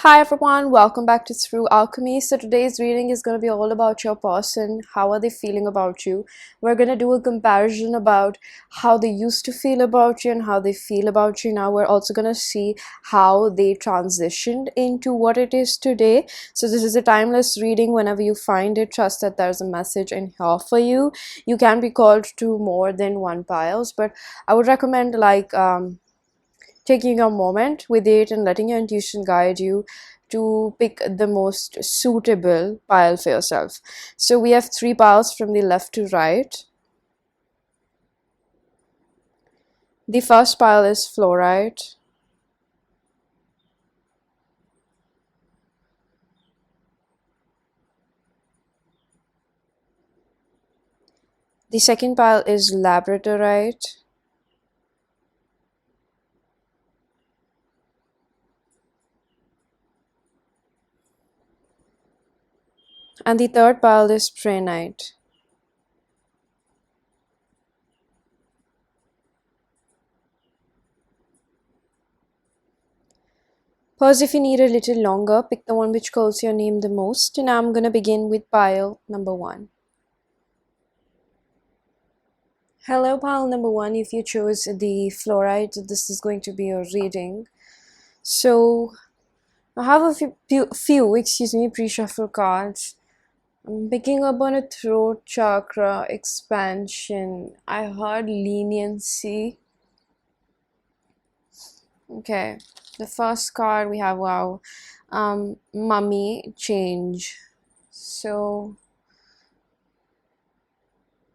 Hi everyone, welcome back to Through Alchemy. So today's reading is going to be all about your person. How are they feeling about you? We're going to do a comparison about how they used to feel about you and how they feel about you now. We're also going to see how they transitioned into what it is today. So this is a timeless reading. Whenever you find it, trust that there's a message in here for you. You can be called to more than one piles, but I would recommend taking a moment with it and letting your intuition guide you to pick the most suitable pile for yourself. So we have 3 piles from the left to right. The first pile is Fluorite. The second pile is Labradorite. And the third pile is Prehnite. Pause if you need a little longer, pick the one which calls your name the most, and I'm gonna begin with pile number 1. Hello pile number 1, if you chose the Fluorite, this is going to be your reading. So I have a few pre-shuffle cards. I'm picking up on a throat chakra expansion. I heard leniency. Okay, the first card we have, wow, mummy change. So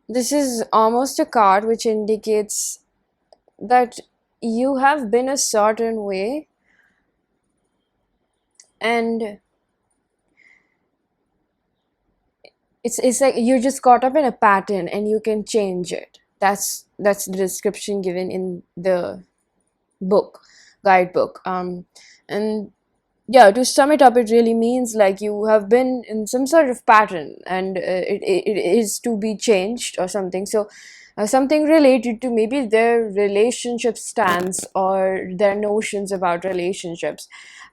this is almost a card which indicates that you have been a certain way and it's like you're just caught up in a pattern and you can change it. That's the description given in the guidebook. And yeah, to sum it up, it really means like you have been in some sort of pattern and it is to be changed or something. So something related to maybe their relationship stance or their notions about relationships,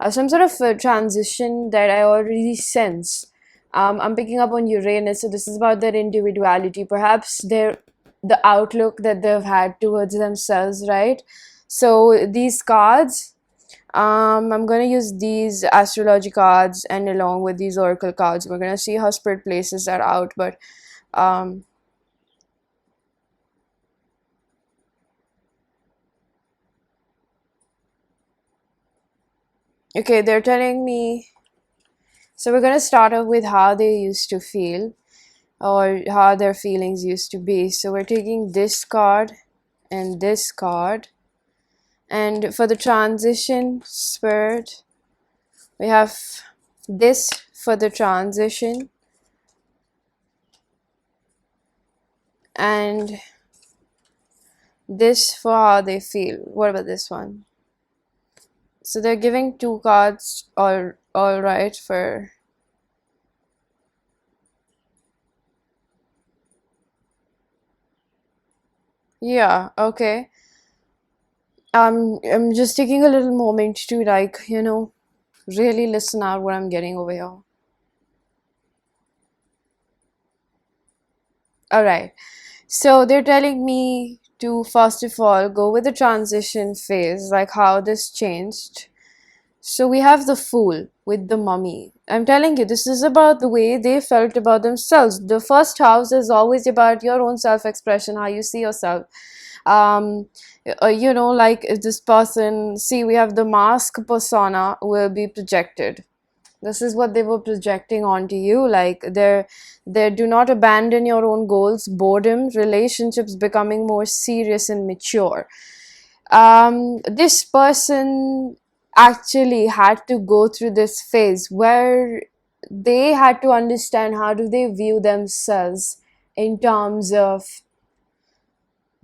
some sort of transition that I already sense. I'm picking up on Uranus, so this is about their individuality, perhaps the outlook that they've had towards themselves, right? So these cards, I'm gonna use these astrology cards and along with these oracle cards, we're gonna see how spirit places that out. But okay, they're telling me. So we're gonna start off with how they used to feel or how their feelings used to be. So we're taking this card and this card. And for the transition spirit, we have this for the transition and this for how they feel. What about this one? So they're giving 2 cards, all right, for yeah, okay. I'm just taking a little moment to really listen out what I'm getting over here. All right. So they're telling me to first of all go with the transition phase, like how this changed. So we have the Fool with the Mummy. I'm telling you, this is about the way they felt about themselves. The first house is always about your own self-expression, how you see yourself. Like if this person, see, we have the mask persona will be projected. This is what they were projecting onto you, like they do not abandon your own goals, boredom, relationships becoming more serious and mature. This person actually had to go through this phase where they had to understand how do they view themselves in terms of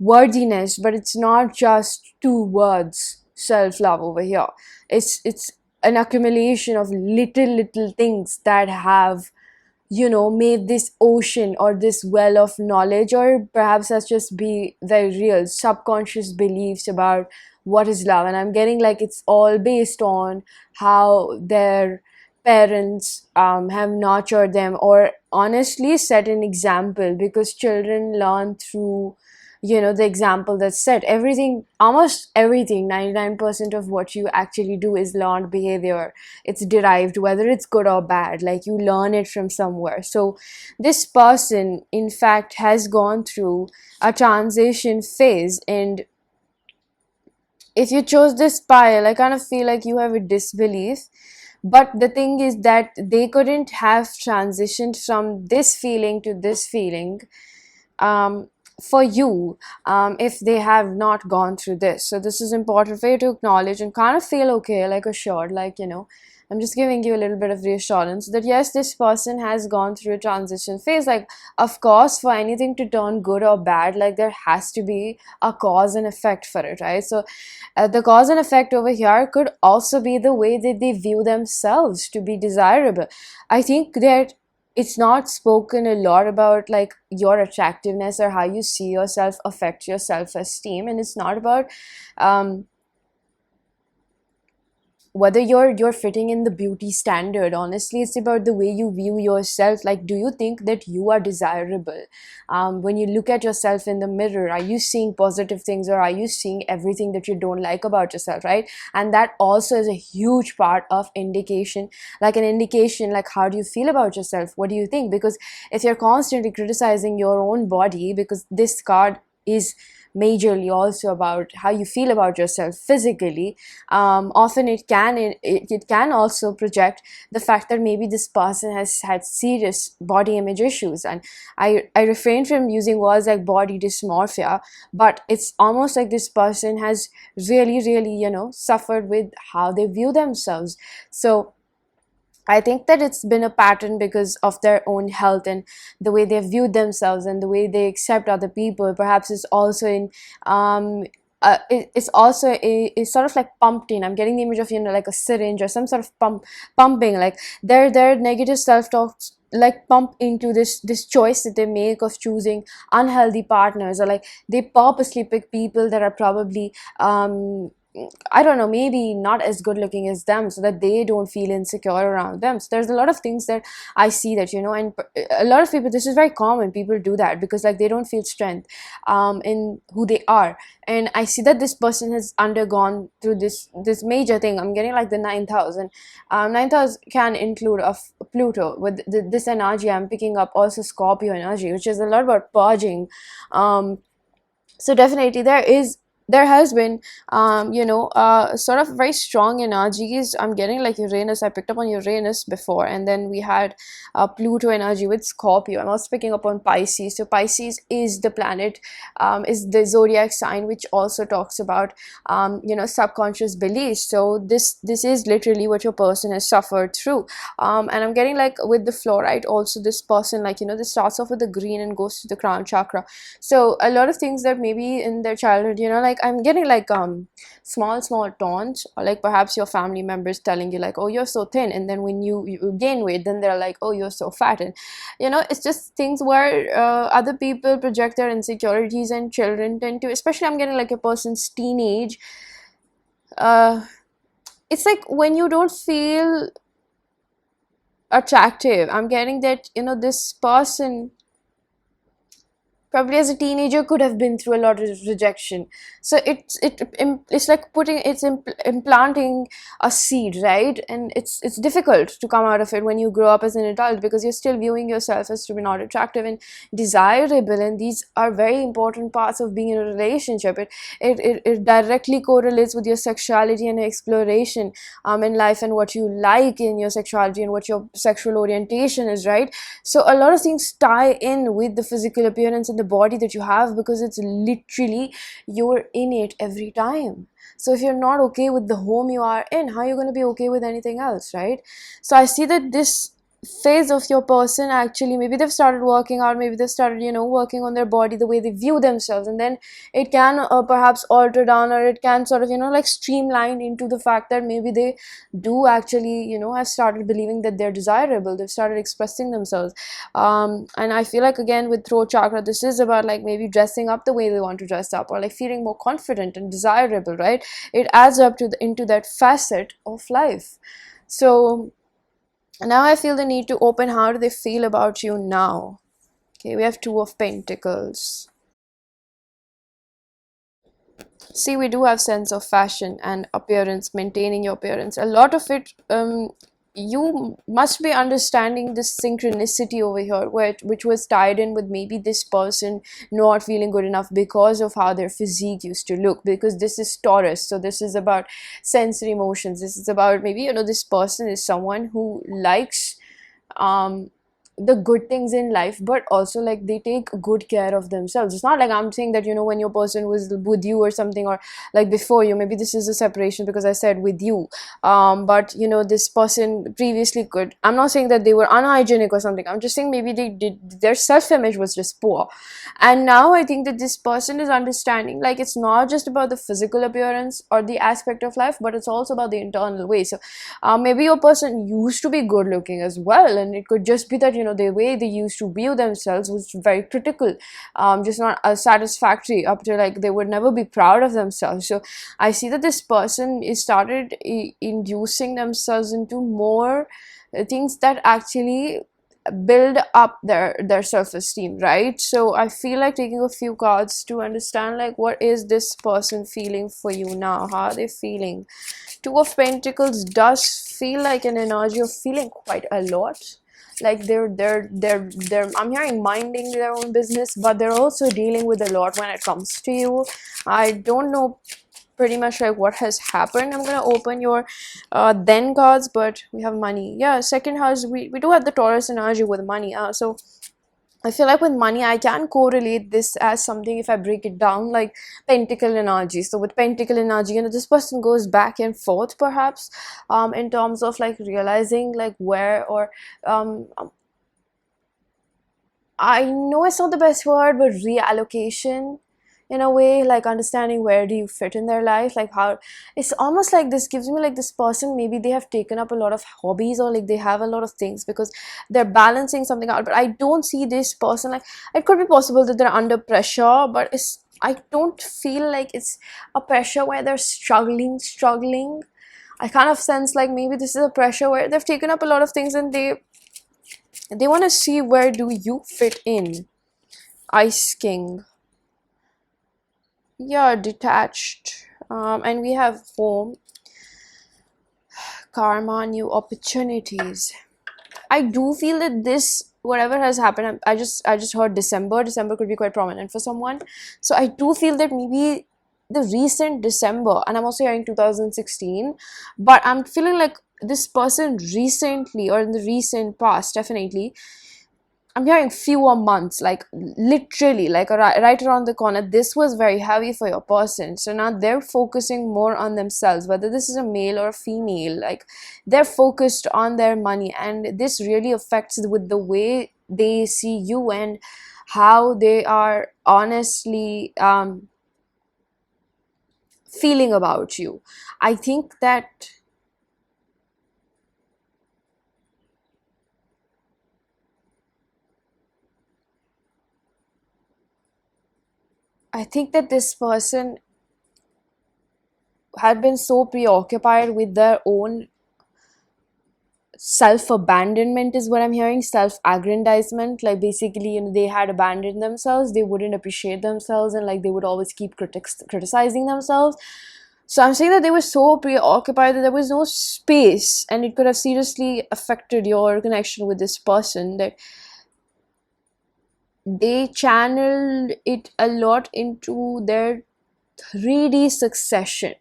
worthiness, but it's not just 2 words, self-love over here. It's an accumulation of little things that have made this ocean or this well of knowledge, or perhaps let's just be very real, subconscious beliefs about what is love. And I'm getting like it's all based on how their parents have nurtured them, or honestly set an example, because children learn through, the example that's set. Everything, almost everything, 99% of what you actually do is learned behavior. It's derived, whether it's good or bad, like you learn it from somewhere. So this person in fact has gone through a transition phase, and if you chose this pile, I kind of feel like you have a disbelief. But the thing is that they couldn't have transitioned from this feeling to this feeling, um, for you, if they have not gone through this. So this is important for you to acknowledge and kind of feel okay, like assured, like, I'm just giving you a little bit of reassurance that yes, this person has gone through a transition phase. Like, of course, for anything to turn good or bad, like there has to be a cause and effect for it, right? So the cause and effect over here could also be the way that they view themselves to be desirable. I think that it's not spoken a lot about like your attractiveness or how you see yourself affect your self-esteem, and it's not about um, whether you're fitting in the beauty standard. Honestly, it's about the way you view yourself. Like, do you think that you are desirable? When you look at yourself in the mirror, are you seeing positive things, or are you seeing everything that you don't like about yourself, right? And that also is a huge part of indication, like an indication, like how do you feel about yourself, what do you think? Because if you're constantly criticizing your own body, because this card is majorly also about how you feel about yourself physically, often it can also project the fact that maybe this person has had serious body image issues. And I refrain from using words like body dysmorphia, but it's almost like this person has really suffered with how they view themselves. So I think that it's been a pattern because of their own health and the way they view themselves and the way they accept other people. Perhaps it's also in it's also it's sort of like pumped in. I'm getting the image of, like a syringe or some sort of pumping, like their negative self-talk like pump into this choice that they make of choosing unhealthy partners, or like they purposely pick people that are probably I don't know, maybe not as good looking as them, so that they don't feel insecure around them. So there's a lot of things that I see that, and a lot of people, this is very common, people do that because like they don't feel strength in who they are. And I see that this person has undergone through this major thing. I'm getting like the 9,000. 9,000 can include of Pluto with this energy. I'm picking up also Scorpio energy, which is a lot about purging. So definitely there has been sort of very strong energies. I'm getting like Uranus. I picked up on Uranus before, and then we had Pluto energy with Scorpio. I'm also picking up on Pisces. So Pisces is the planet, is the zodiac sign, which also talks about subconscious beliefs. So this is literally what your person has suffered through. And I'm getting like with the Fluorite also, this person, like, this starts off with the green and goes to the crown chakra. So a lot of things that maybe in their childhood, like I'm getting like small taunts, or like perhaps your family members telling you like, oh, you're so thin, and then when you gain weight, then they're like, oh, you're so fat. And it's just things where other people project their insecurities, and children tend to, especially I'm getting like a person's teenage, it's like when you don't feel attractive, I'm getting that this person probably as a teenager could have been through a lot of rejection. So it's like implanting a seed, right? And it's difficult to come out of it when you grow up as an adult, because you're still viewing yourself as to be not attractive and desirable. And these are very important parts of being in a relationship. It directly correlates with your sexuality and exploration in life, and what you like in your sexuality and what your sexual orientation is, right? So a lot of things tie in with the physical appearance and the body that you have, because it's literally you're in it every time. So if you're not okay with the home you are in, how are you going to be okay with anything else, right? So I see that this phase of your person, actually maybe they've started working out, maybe they've started working on their body, the way they view themselves, and then it can perhaps alter down, or it can sort of like streamline into the fact that maybe they do actually have started believing that they're desirable, they've started expressing themselves. And I feel like, again, with throat chakra, this is about like maybe dressing up the way they want to dress up, or like feeling more confident and desirable, right? It adds up to into that facet of life. So now I feel the need to open how do they feel about you now. Okay, we have Two of Pentacles. See, we do have sense of fashion and appearance, maintaining your appearance. A lot of it, you must be understanding this synchronicity over here, which was tied in with maybe this person not feeling good enough because of how their physique used to look. Because this is Taurus, so this is about sensory emotions. This is about maybe this person is someone who likes um the good things in life, but also like they take good care of themselves. It's not like I'm saying that when your person was with you or something, or like before you, maybe this is a separation because I said with you, but this person previously could, I'm not saying that they were unhygienic or something, I'm just saying maybe they did, their self-image was just poor. And now I think that this person is understanding, like, it's not just about the physical appearance or the aspect of life, but it's also about the internal way. So maybe your person used to be good looking as well, and it could just be that the way they used to view themselves was very critical, just not satisfactory, up to like they would never be proud of themselves. So I see that this person is started inducing themselves into more things that actually build up their self-esteem, right? So I feel like taking a few cards to understand, like, what is this person feeling for you now, how are they feeling. Two of Pentacles does feel like an energy of feeling quite a lot, like they're I'm hearing minding their own business, but they're also dealing with a lot when it comes to you. I don't know pretty much like what has happened. I'm gonna open your then cards, but we have money. Yeah, second house, we do have the Taurus energy with money. So I feel like with money, I can correlate this as something, if I break it down, like pentacle energy. So with pentacle energy, this person goes back and forth, perhaps, in terms of like realizing like where, or I know it's not the best word, but reallocation, in a way, like understanding where do you fit in their life, like how it's almost like this gives me like this person, maybe they have taken up a lot of hobbies, or like they have a lot of things because they're balancing something out. But I don't see this person, like, it could be possible that they're under pressure, but I don't feel like it's a pressure where they're struggling. I kind of sense like maybe this is a pressure where they've taken up a lot of things, and they want to see where do you fit in. Ice King. Yeah, detached. And we have home, karma, new opportunities. I do feel that this, whatever has happened, I just heard December could be quite prominent for someone. So I do feel that maybe the recent December, and I'm also hearing 2016, but I'm feeling like this person recently, or in the recent past, definitely, I'm hearing fewer months, like literally, like right around the corner. This was very heavy for your person. So now they're focusing more on themselves, whether this is a male or a female, like they're focused on their money. And this really affects with the way they see you and how they are honestly feeling about you. I think that this person had been so preoccupied with their own self-abandonment, is what I'm hearing. Self-aggrandizement, like basically they had abandoned themselves, they wouldn't appreciate themselves, and like they would always keep criticizing themselves. So I'm saying that they were so preoccupied that there was no space, and it could have seriously affected your connection with this person, that they channeled it a lot into their 3D succession.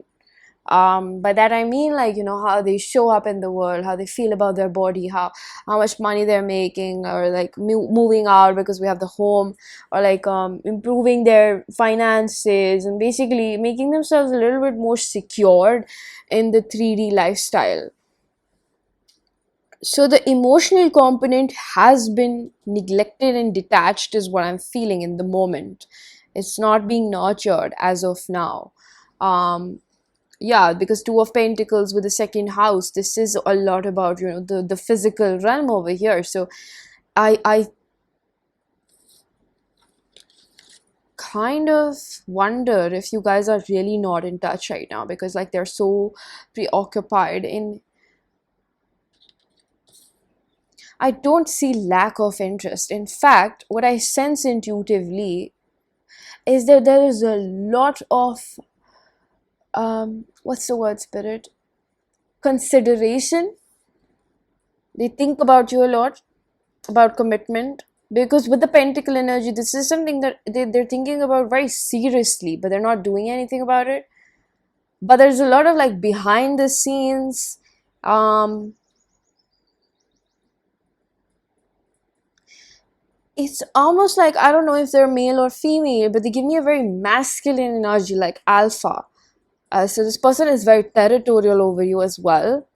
By that I mean, like, how they show up in the world, how they feel about their body, how much money they're making, or like moving out because we have the home, or like improving their finances, and basically making themselves a little bit more secured in the 3D lifestyle. So the emotional component has been neglected and detached, is what I'm feeling in the moment. It's not being nurtured as of now. um yeah, because two of pentacles with the second house, this is a lot about, the physical realm over here. So I kind of wonder if you guys are really not in touch right now, because like they're so preoccupied in, I don't see lack of interest. In fact, what I sense intuitively is that there is a lot of what's the word, spirit, consideration. They think about you a lot, about commitment, because with the pentacle energy, this is something that they're thinking about very seriously, but they're not doing anything about it. But there's a lot of like behind the scenes, um it's almost like, I don't know if they're male or female, but they give me a very masculine energy, like alpha. So this person is very territorial over you as well,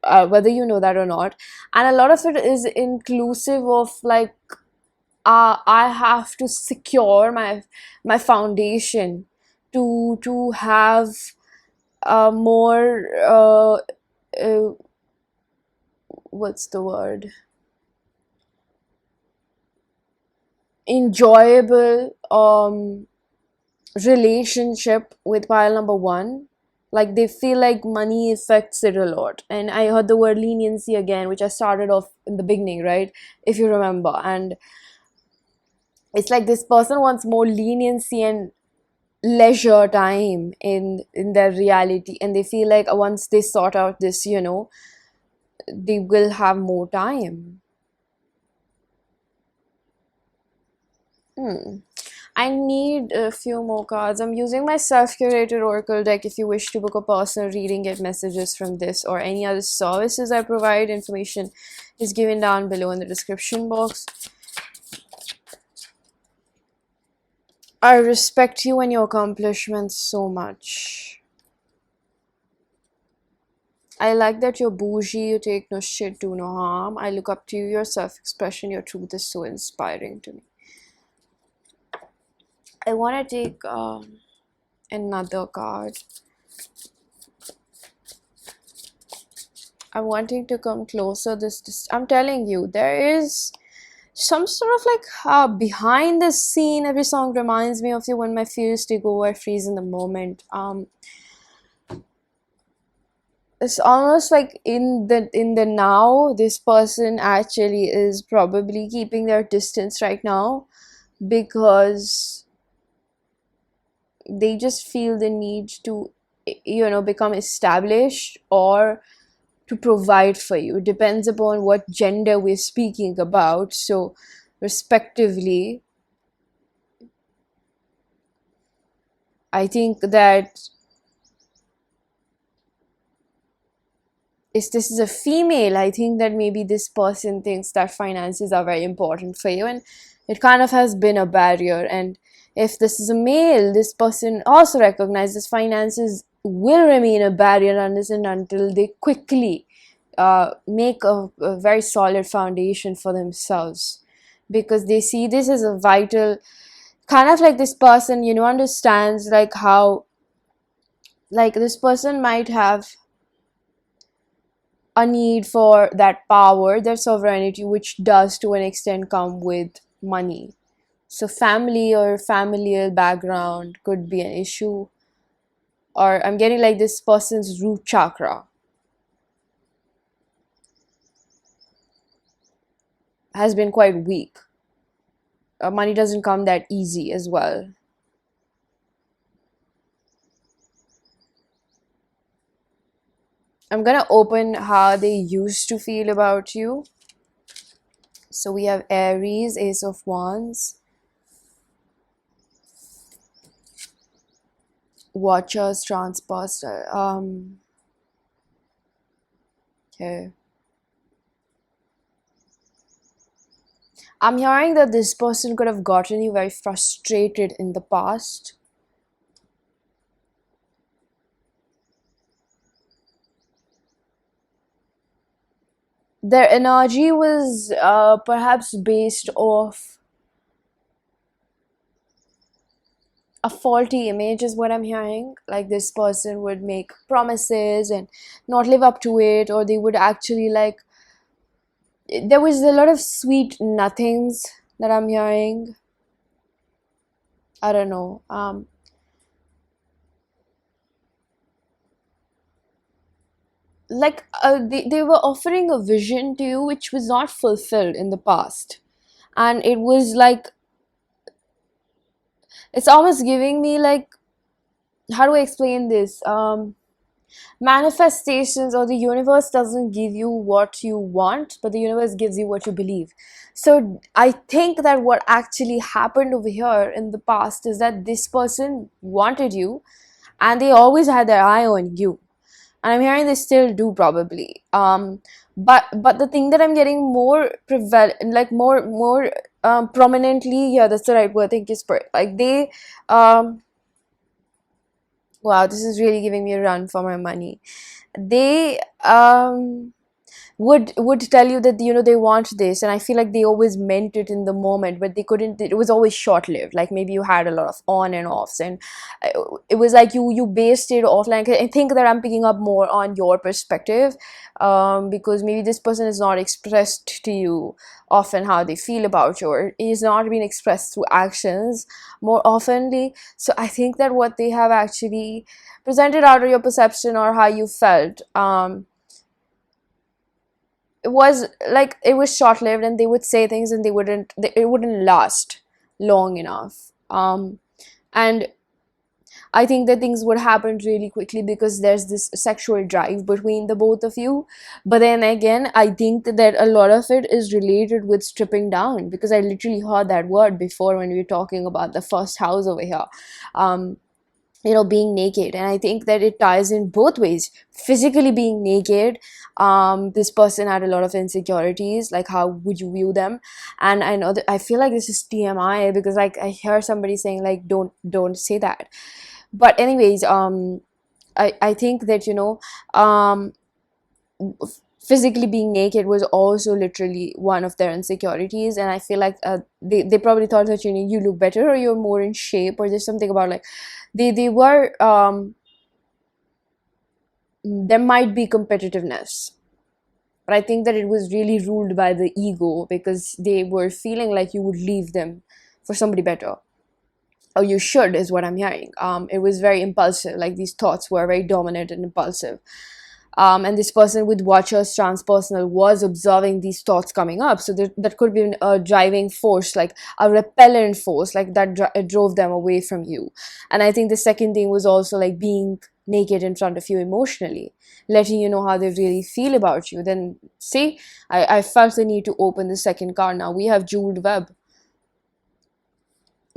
whether you know that or not. And a lot of it is inclusive of like, I have to secure my foundation to have more uh, what's the word, enjoyable relationship with pile number one. Like they feel like money affects it a lot. And I heard the word leniency again, which I started off in the beginning, right? If you remember. And it's like this person wants more leniency and leisure time in their reality, and they feel like once they sort out this, they will have more time. Hmm. I need a few more cards. I'm using my self-curated oracle deck. If you wish to book a personal reading, get messages from this or any other services I provide, information is given down below in the description box. I respect you and your accomplishments so much. I like that you're bougie, you take no shit, do no harm. I look up to you, your self-expression, your truth is so inspiring to me. I want to take another card. I'm wanting to come closer. This I'm telling you, there is some sort of like behind the scene. Every song reminds me of you. When my fears take over, I freeze in the moment. It's almost like in the now, this person actually is probably keeping their distance right now, because they just feel the need to, become established or to provide for you. It depends upon what gender we're speaking about. So respectively, I think that if this is a female, I think that maybe this person thinks that finances are very important for you, and it kind of has been a barrier. And if this is a male, this person also recognizes finances will remain a barrier unless and until they quickly make a very solid foundation for themselves, because they see this as a vital, kind of like this person, understands like how, like this person might have a need for that power, that sovereignty, which does to an extent come with money. So family or familial background could be an issue. Or I'm getting like this person's root chakra has been quite weak. Money doesn't come that easy as well. I'm gonna open how they used to feel about you. So we have Aries, Ace of Wands, Watchers, Transposter. Okay. I'm hearing that this person could have gotten you very frustrated in the past. their energy was perhaps based off a faulty image, is what I'm hearing. Like this person would make promises and not live up to it, or they would actually like, there was a lot of sweet nothings that I'm hearing. I don't know. Like they were offering a vision to you which was not fulfilled in the past, and it was like, it's almost giving me like, how do I explain this? Manifestations, or the universe doesn't give you what you want, but the universe gives you what you believe. So I think that what actually happened over here in the past is that this person wanted you, and they always had their eye on you, and I'm hearing they still do probably. But the thing that I'm getting more like more prominently, yeah, that's the right word, thank you spirit, like they, um wow, this is really giving me a run for my money. They would tell you that, they want this, and I feel like they always meant it in the moment, but they couldn't, it was always short lived. Like maybe you had a lot of on and offs, and uh, it was like you based it off. Like I think that I'm picking up more on your perspective, because maybe this person is not expressed to you often how they feel about you, or it is not being expressed through actions more oftenly. So I think that what they have actually presented out of your perception or how you felt, it was like it was short lived, and they would say things and it wouldn't last long enough. And I think that things would happen really quickly because there's this sexual drive between the both of you. But then again, I think that a lot of it is related with stripping down, because I literally heard that word before when we were talking about the first house over here. um being naked, and I think that it ties in both ways. Physically being naked, this person had a lot of insecurities, like how would you view them? And I know that I feel like this is TMI, because like I hear somebody saying like don't say that. But anyways, I think that um physically being naked was also literally one of their insecurities, and I feel like they probably thought that you look better, or you're more in shape, or there's something about like they were, there might be competitiveness, but I think that it was really ruled by the ego, because they were feeling like you would leave them for somebody better, or you should, is what I'm hearing. It was very impulsive, like these thoughts were very dominant and impulsive. And this person with Watcher's transpersonal was observing these thoughts coming up, so that could be a driving force, like a repellent force, like that drove them away from you. And I think the second thing was also like being naked in front of you emotionally, letting you know how they really feel about you. Then see, I felt the need to open the second card. Now we have jeweled web,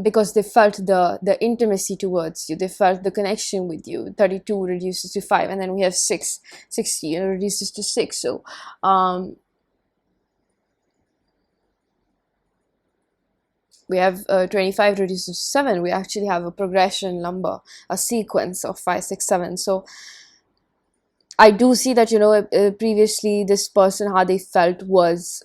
because they felt the intimacy towards you, they felt the connection with you. 32 reduces to 5, and then we have 60 reduces to 6. So um we have 25 reduces to 7. We actually have a progression number, a sequence of 5 6 7. So I do see that previously this person, how they felt was,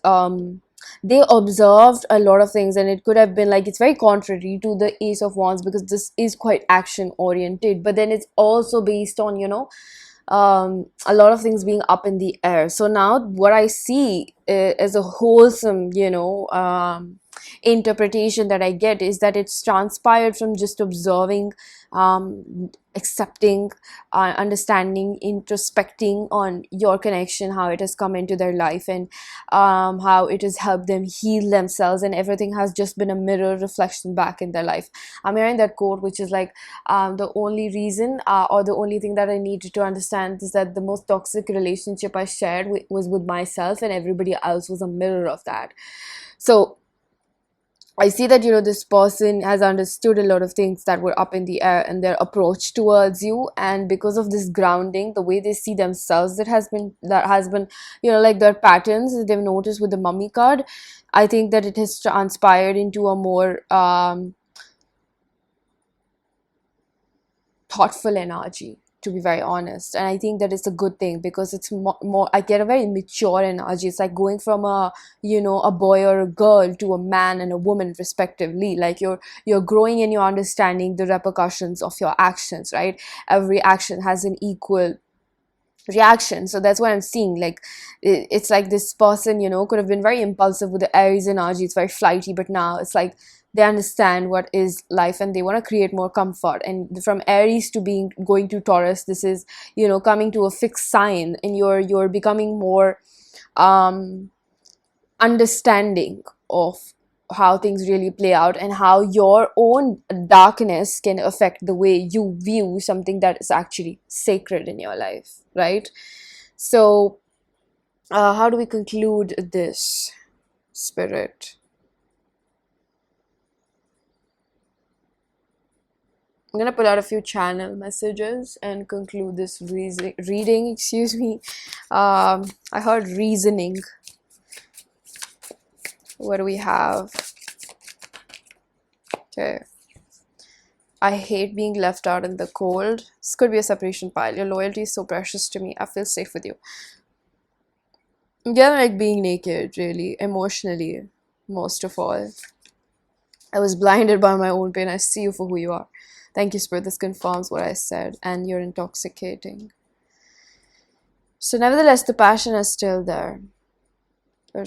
they observed a lot of things, and it could have been like, it's very contrary to the Ace of Wands, because this is quite action oriented, but then it's also based on a lot of things being up in the air. So now what I see as a wholesome interpretation that I get is that it's transpired from just observing, accepting, understanding, introspecting on your connection, how it has come into their life, and how it has helped them heal themselves, and everything has just been a mirror reflection back in their life. I'm hearing that quote, which is like, the only reason, or the only thing that I needed to understand is that the most toxic relationship I shared was with myself, and everybody else was a mirror of that. So I see that this person has understood a lot of things that were up in the air in their approach towards you, and because of this grounding, the way they see themselves, that has been like their patterns that they've noticed with the mummy card. I think that it has transpired into a more thoughtful energy to be very honest. And I think that it's a good thing, because it's more I get a very mature energy. It's like going from a, a boy or a girl to a man and a woman respectively. Like you're growing and you're understanding the repercussions of your actions, right? Every action has an equal reaction. So that's what I'm seeing. Like it's like this person, could have been very impulsive with the Aries energy. It's very flighty, but now it's like they understand what is life and they want to create more comfort. And from Aries to being going to Taurus, this is, coming to a fixed sign, and you're becoming more understanding of how things really play out, and how your own darkness can affect the way you view something that is actually sacred in your life, right? So how do we conclude this, Spirit? I'm gonna pull out a few channel messages and conclude this reading. Excuse me. I heard reasoning. What do we have? Okay. I hate being left out in the cold. This could be a separation pile. Your loyalty is so precious to me. I feel safe with you. Yeah, like being naked, really, emotionally, most of all. I was blinded by my own pain. I see you for who you are. Thank you, Spirit. This confirms what I said. And you're intoxicating. So nevertheless, the passion is still there.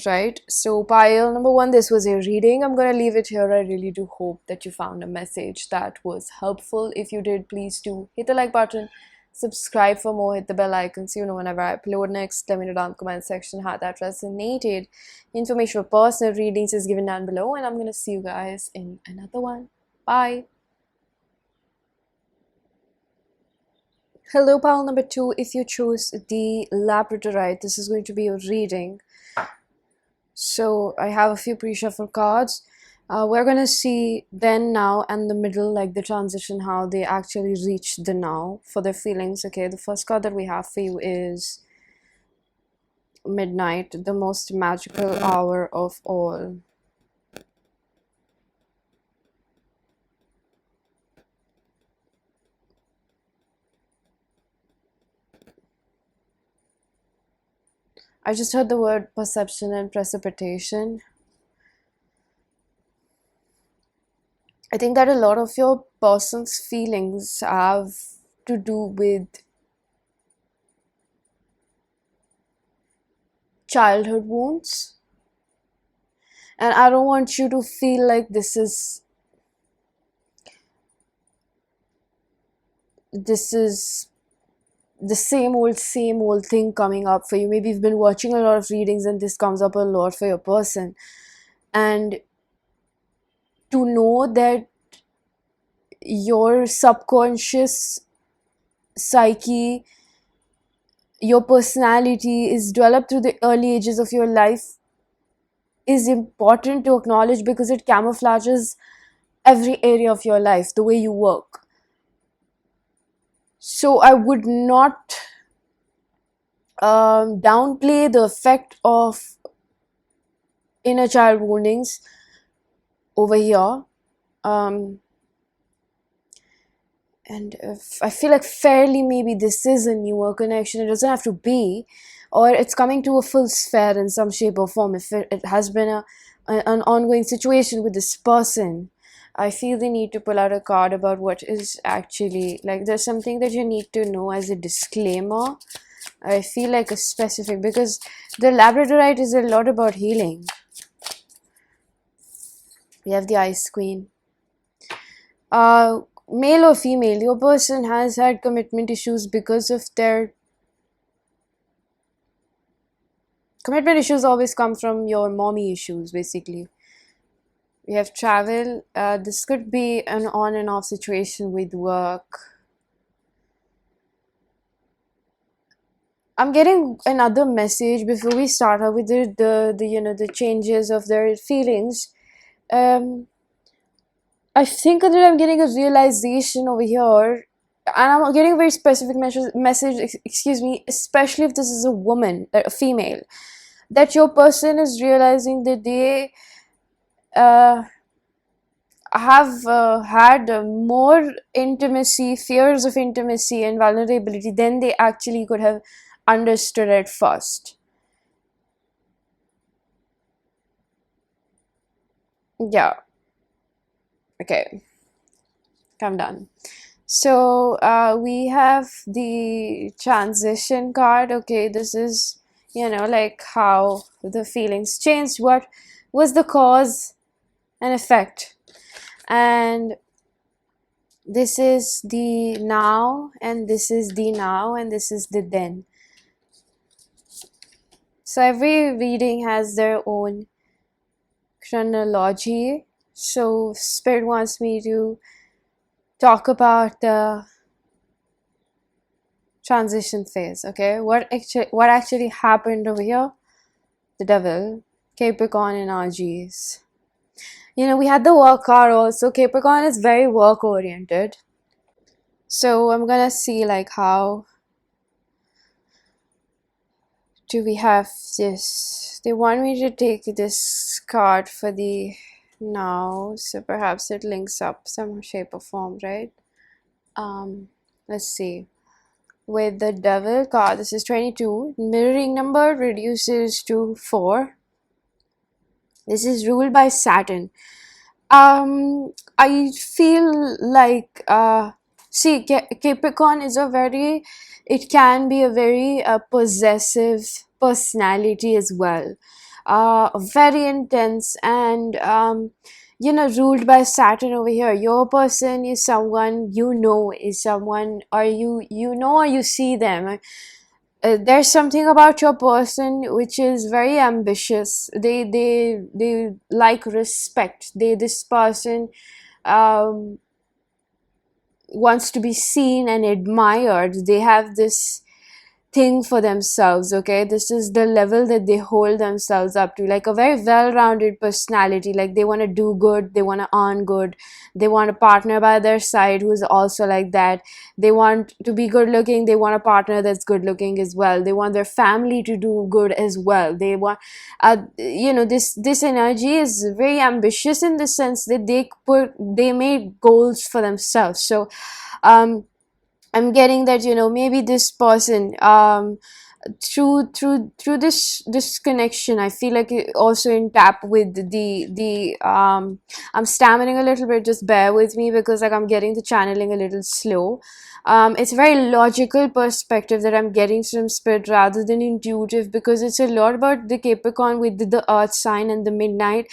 Right? So pile number 1, this was a reading. I'm going to leave it here. I really do hope that you found a message that was helpful. If you did, please do hit the like button, subscribe for more, hit the bell icon so you know whenever I upload next. Let me know down in the comment section how that resonated. Information for personal readings is given down below, and I'm going to see you guys in another one. Bye. Hello, pile number 2. If you choose the Labradorite, this is going to be a reading. So I have a few pre-shuffle cards. We're gonna see then, now, and the middle, like the transition, how they actually reach the now for their feelings. Okay, the first card that we have for you is Midnight, the most magical hour of all. I just heard the word perception and precipitation. I think that a lot of your person's feelings have to do with childhood wounds. And I don't want you to feel like this is the same old thing coming up for you. Maybe you've been watching a lot of readings and this comes up a lot for your person. And to know that your subconscious psyche, your personality is developed through the early ages of your life is important to acknowledge, because it camouflages every area of your life, the way you work. So I would not downplay the effect of inner child woundings over here. And if I feel like fairly maybe this is a newer connection. It doesn't have to be, or it's coming to a full sphere in some shape or form. If it has been an ongoing situation with this person, I feel the need to pull out a card about what is actually, like, there's something that you need to know as a disclaimer. I feel like a specific, because the Labradorite is a lot about healing. We have the Ice Queen. Male or female, your person has had commitment issues because of their... Commitment issues always come from your mommy issues, basically. We have travel. This could be an on and off situation with work. I'm getting another message before we start out with the changes of their feelings. I think that I'm getting a realization over here, and I'm getting a very specific message, excuse me, especially if this is a woman, a female, that your person is realizing that they have had more intimacy, fears of intimacy and vulnerability than they actually could have understood at first. Yeah, okay, I'm done. So we have the transition card. Okay, this is, like how the feelings changed. What was the cause and effect? And this is the now, and this is the now, and this is the then. So every reading has their own chronology. So Spirit wants me to talk about the transition phase. Okay, what actually happened over here? The devil, Capricorn energies. We had the work card also. Capricorn is very work oriented. So I'm gonna see like how do we have this. They want me to take this card for the now, so perhaps it links up some shape or form, right? Let's see. With the devil card, this is 22. Mirroring number reduces to 4. This is ruled by Saturn. I feel like see, Capricorn is a very, it can be a very possessive personality as well, very intense, and ruled by Saturn over here. Your person is someone is someone, or or you see them. There's something about your person which is very ambitious. They like respect. This person um, wants to be seen and admired. They have this thing for themselves. Okay, this is the level that they hold themselves up to, like a very well-rounded personality. Like they want to do good, they want to earn good, they want a partner by their side who is also like that. They want to be good looking, they want a partner that's good looking as well. They want their family to do good as well. They want this energy is very ambitious in the sense that they made goals for themselves. So um I'm getting that, maybe this person, through this connection, I feel like it also in tap with the I'm stammering a little bit, just bear with me, because like I'm getting the channeling a little slow. It's a very logical perspective that I'm getting from Spirit rather than intuitive, because it's a lot about the Capricorn with the earth sign and the midnight.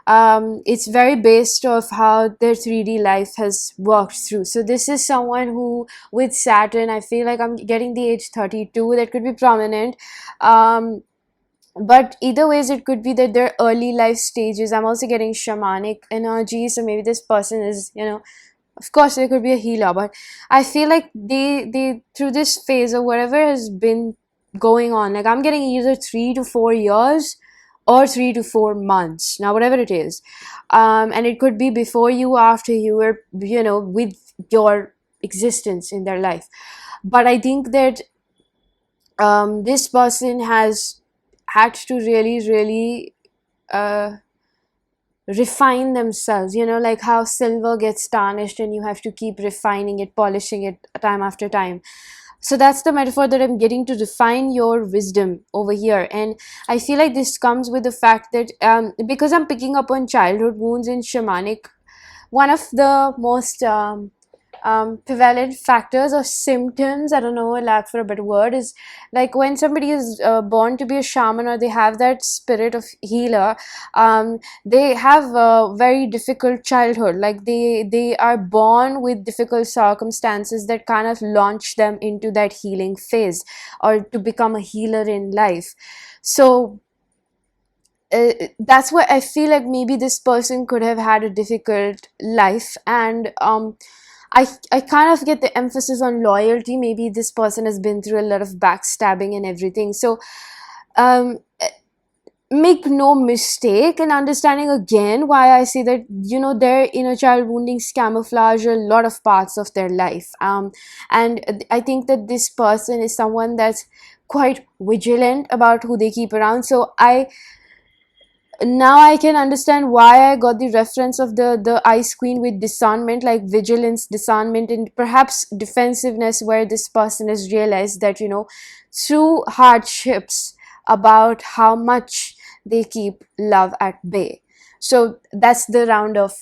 It's very based off how their 3D life has worked through. So this is someone who, with Saturn, I feel like I'm getting the age 32, that could be prominent. But either ways, it could be that their early life stages. I'm also getting shamanic energy, so maybe this person is, of course there could be a healer, but I feel like they through this phase or whatever has been going on, like I'm getting either 3 to 4 years or 3 to 4 months, now whatever it is. And it could be before you, after you were, with your existence in their life. But I think that this person has had to really uh, refine themselves, like how silver gets tarnished and you have to keep refining it, polishing it time after time. So that's the metaphor that I'm getting, to refine your wisdom over here. And I feel like this comes with the fact that because I'm picking up on childhood wounds in shamanic, one of the most prevalent factors or symptoms, I don't know, lack for a better word, is like when somebody is born to be a shaman, or they have that spirit of healer, they have a very difficult childhood. Like they are born with difficult circumstances that kind of launch them into that healing phase, or to become a healer in life. So that's why I feel like maybe this person could have had a difficult life. And I kind of get the emphasis on loyalty. Maybe this person has been through a lot of backstabbing and everything. So um, make no mistake in understanding again why I say that, their inner child woundings camouflage a lot of parts of their life. And I think that this person is someone that's quite vigilant about who they keep around. So now I can understand why I got the reference of the ice queen with discernment, like vigilance, discernment, and perhaps defensiveness, where this person has realized that, through hardships, about how much they keep love at bay. So that's the round of,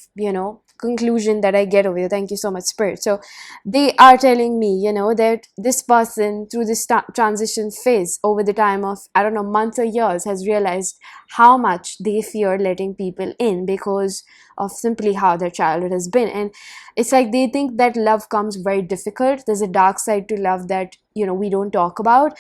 conclusion that I get over here. Thank you so much, Spirit. So they are telling me, that this person through this transition phase over the time of, I don't know, months or years, has realized how much they fear letting people in because of simply how their childhood has been. And it's like they think that love comes very difficult. There's a dark side to love that, we don't talk about.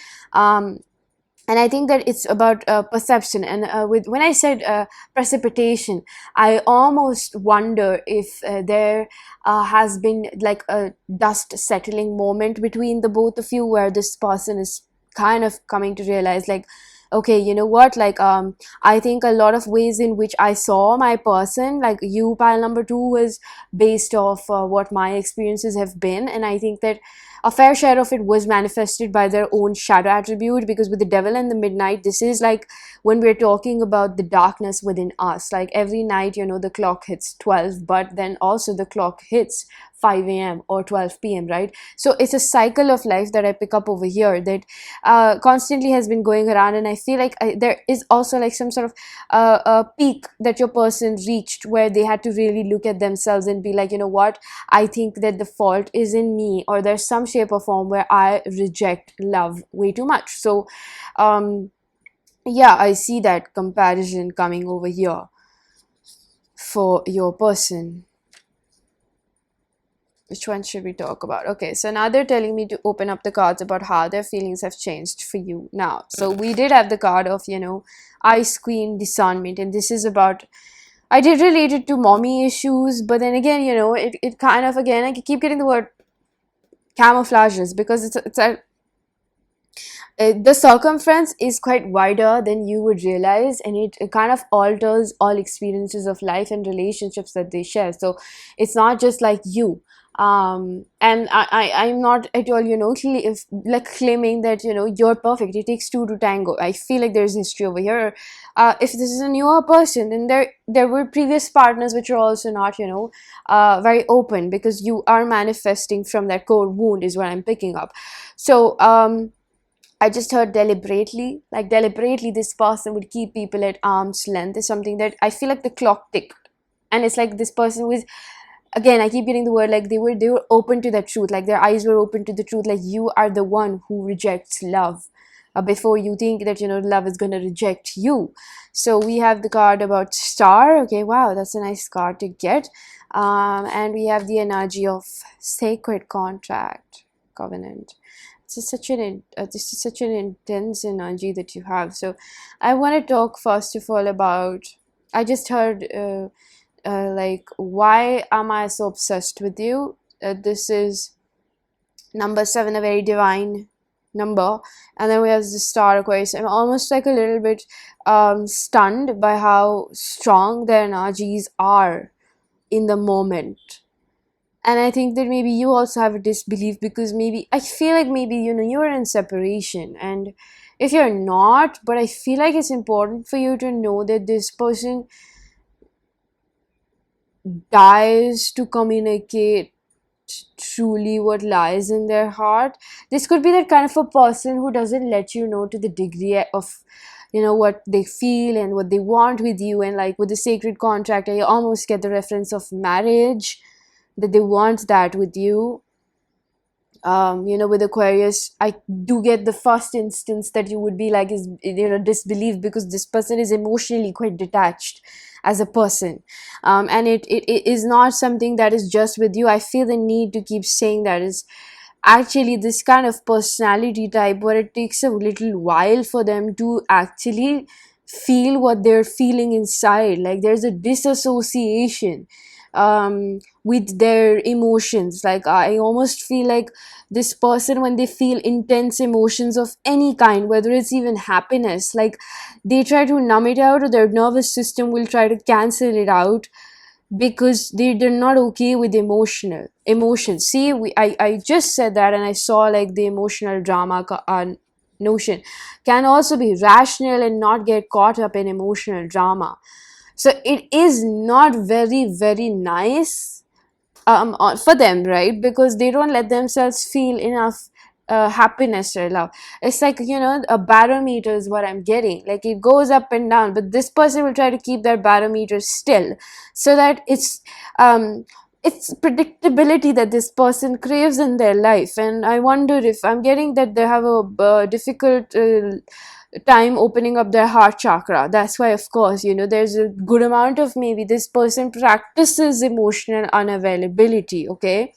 And I think that it's about perception. And with when I said precipitation, I almost wonder if there has been like a dust settling moment between the both of you, where this person is kind of coming to realize, like, okay, you know what, like, I think a lot of ways in which I saw my person, like you, pile number two, was based off what my experiences have been. And I think that a fair share of it was manifested by their own shadow attribute, because with the devil and the midnight, this is like when we're talking about the darkness within us. Like every night, the clock hits 12, but then also the clock hits 5 a.m. or 12 p.m., right? So it's a cycle of life that I pick up over here that constantly has been going around. And I feel like there is also like some sort of a peak that your person reached, where they had to really look at themselves and be like, you know what, I think that the fault is in me, or there's some shape or form where I reject love way too much. So yeah, I see that comparison coming over here for your person. Which one should we talk about? Okay, so now they're telling me to open up the cards about how their feelings have changed for you now. So we did have the card of, Ice Queen, discernment, and this is about, I did relate it to mommy issues, but then again, it kind of, again, I keep getting the word camouflages, because the circumference is quite wider than you would realize, and it kind of alters all experiences of life and relationships that they share. So it's not just like you. And I'm not at all, like claiming that, you're perfect. It takes two to tango. I feel like there's history over here. If this is a newer person, then there were previous partners which are also not, very open, because you are manifesting from that core wound, is what I'm picking up. So I just heard deliberately, like deliberately this person would keep people at arm's length is something that I feel like the clock ticked. And it's like this person was, again, I keep getting the word, like they were open to the truth, like their eyes were open to the truth, like you are the one who rejects love before you think that, love is going to reject you. So we have the card about star. Okay, wow, that's a nice card to get. And we have the energy of sacred contract, covenant. This is such an intense energy that you have. So I want to talk first of all about, I just heard like, why am I so obsessed with you? This is number 7, a very divine number. And then we have the star Aquarius. I'm almost like a little bit stunned by how strong the energies are in the moment. And I think that maybe you also have a disbelief, because maybe I feel like maybe, you're in separation. And if you're not, but I feel like it's important for you to know that this person dies to communicate truly what lies in their heart. This could be that kind of a person who doesn't let you know to the degree of, what they feel and what they want with you. And like with the sacred contract, I almost get the reference of marriage, that they want that with you. With Aquarius, I do get the first instance that you would be like, is, disbelief, because this person is emotionally quite detached as a person. And it is not something that is just with you. I feel the need to keep saying that is actually this kind of personality type where it takes a little while for them to actually feel what they're feeling inside. Like there's a disassociation with their emotions. Like I almost feel like this person, when they feel intense emotions of any kind, whether it's even happiness, like they try to numb it out, or their nervous system will try to cancel it out, because they're not okay with emotions. See, I just said that, and I saw like the emotional drama notion, can also be rational and not get caught up in emotional drama. So it is not very, very nice for them, right? Because they don't let themselves feel enough happiness or love. It's like, a barometer is what I'm getting. Like it goes up and down, but this person will try to keep that barometer still, so that it's predictability that this person craves in their life. And I wonder if I'm getting that they have a difficult time opening up their heart chakra. That's why, of course, there's a good amount of, maybe this person practices emotional unavailability, okay?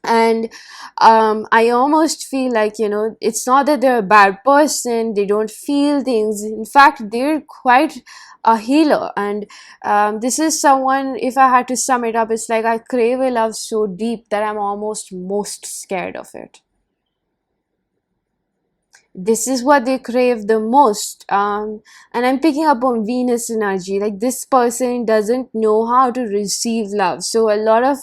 And I almost feel like, it's not that they're a bad person, they don't feel things. In fact, they're quite a healer. And this is someone, if I had to sum it up, it's like I crave a love so deep that I'm almost most scared of it. This is what they crave the most. And I'm picking up on Venus energy, like this person doesn't know how to receive love, so a lot of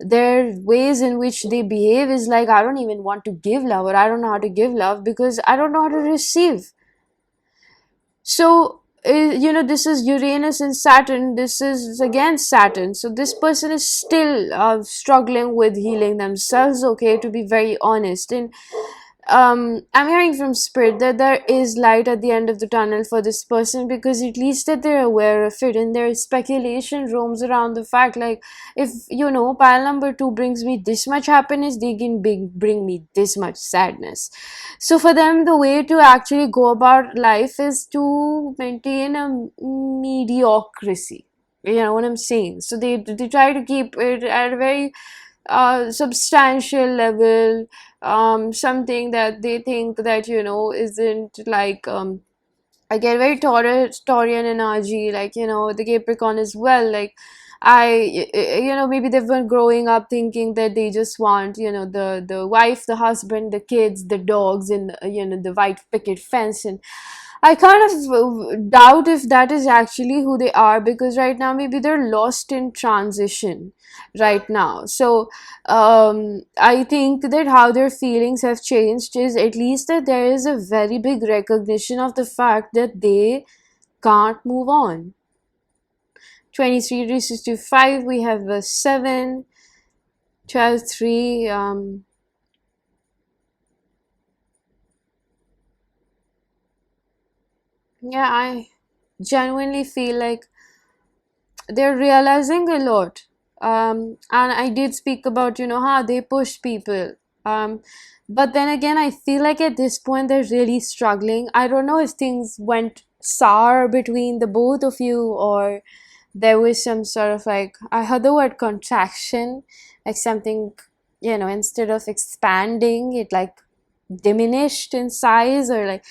their ways in which they behave is like, I don't even want to give love, or I don't know how to give love because I don't know how to receive. So this is Uranus and Saturn, this is again Saturn, so this person is still struggling with healing themselves, okay, to be very honest. And I'm hearing from spirit that there is light at the end of the tunnel for this person, because at least that they're aware of it, and their speculation roams around the fact, like, if pile number 2 brings me this much happiness, they can bring me this much sadness. So for them, the way to actually go about life is to maintain a mediocrity, you know what I'm saying? So they try to keep it at a very substantial level, something that they think that isn't like, I get very Taurian energy, like the Capricorn as well. Like maybe they've been growing up thinking that they just want the wife, the husband, the kids, the dogs, and the white picket fence. And I kind of doubt if that is actually who they are, because right now maybe they're lost in transition right now. So I think that how their feelings have changed is at least that there is a very big recognition of the fact that they can't move on. 23 reaches to 5, we have a 7, 12, 3. Yeah, I genuinely feel like they're realizing a lot. And I did speak about how they push people, but then again, I feel like at this point they're really struggling. I don't know if things went sour between the both of you, or there was some sort of, like, I heard the word contraction, like something, instead of expanding, it like diminished in size, or like,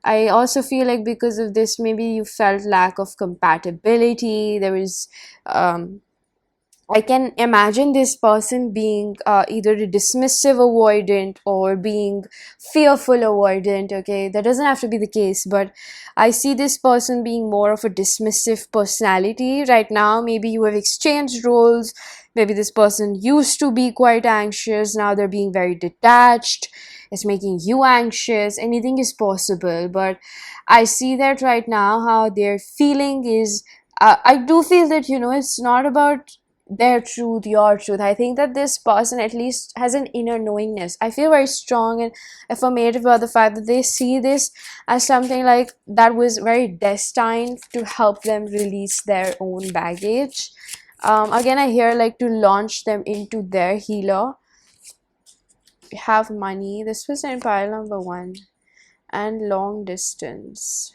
I also feel like because of this, maybe you felt lack of compatibility. There was, I can imagine this person being either a dismissive avoidant or being fearful avoidant. Okay, that doesn't have to be the case, but I see this person being more of a dismissive personality right now. Maybe you have exchanged roles. Maybe this person used to be quite anxious. Now they're being very detached. It's making you anxious. Anything is possible, but I see that right now how their feeling is. I do feel that it's not about their truth, your truth. I think that this person at least has an inner knowingness. I feel very strong and affirmative about the fact that they see this as something like that was very destined to help them release their own baggage. Again, I hear like to launch them into their healer. Have money. This was in pile number 1. And long distance.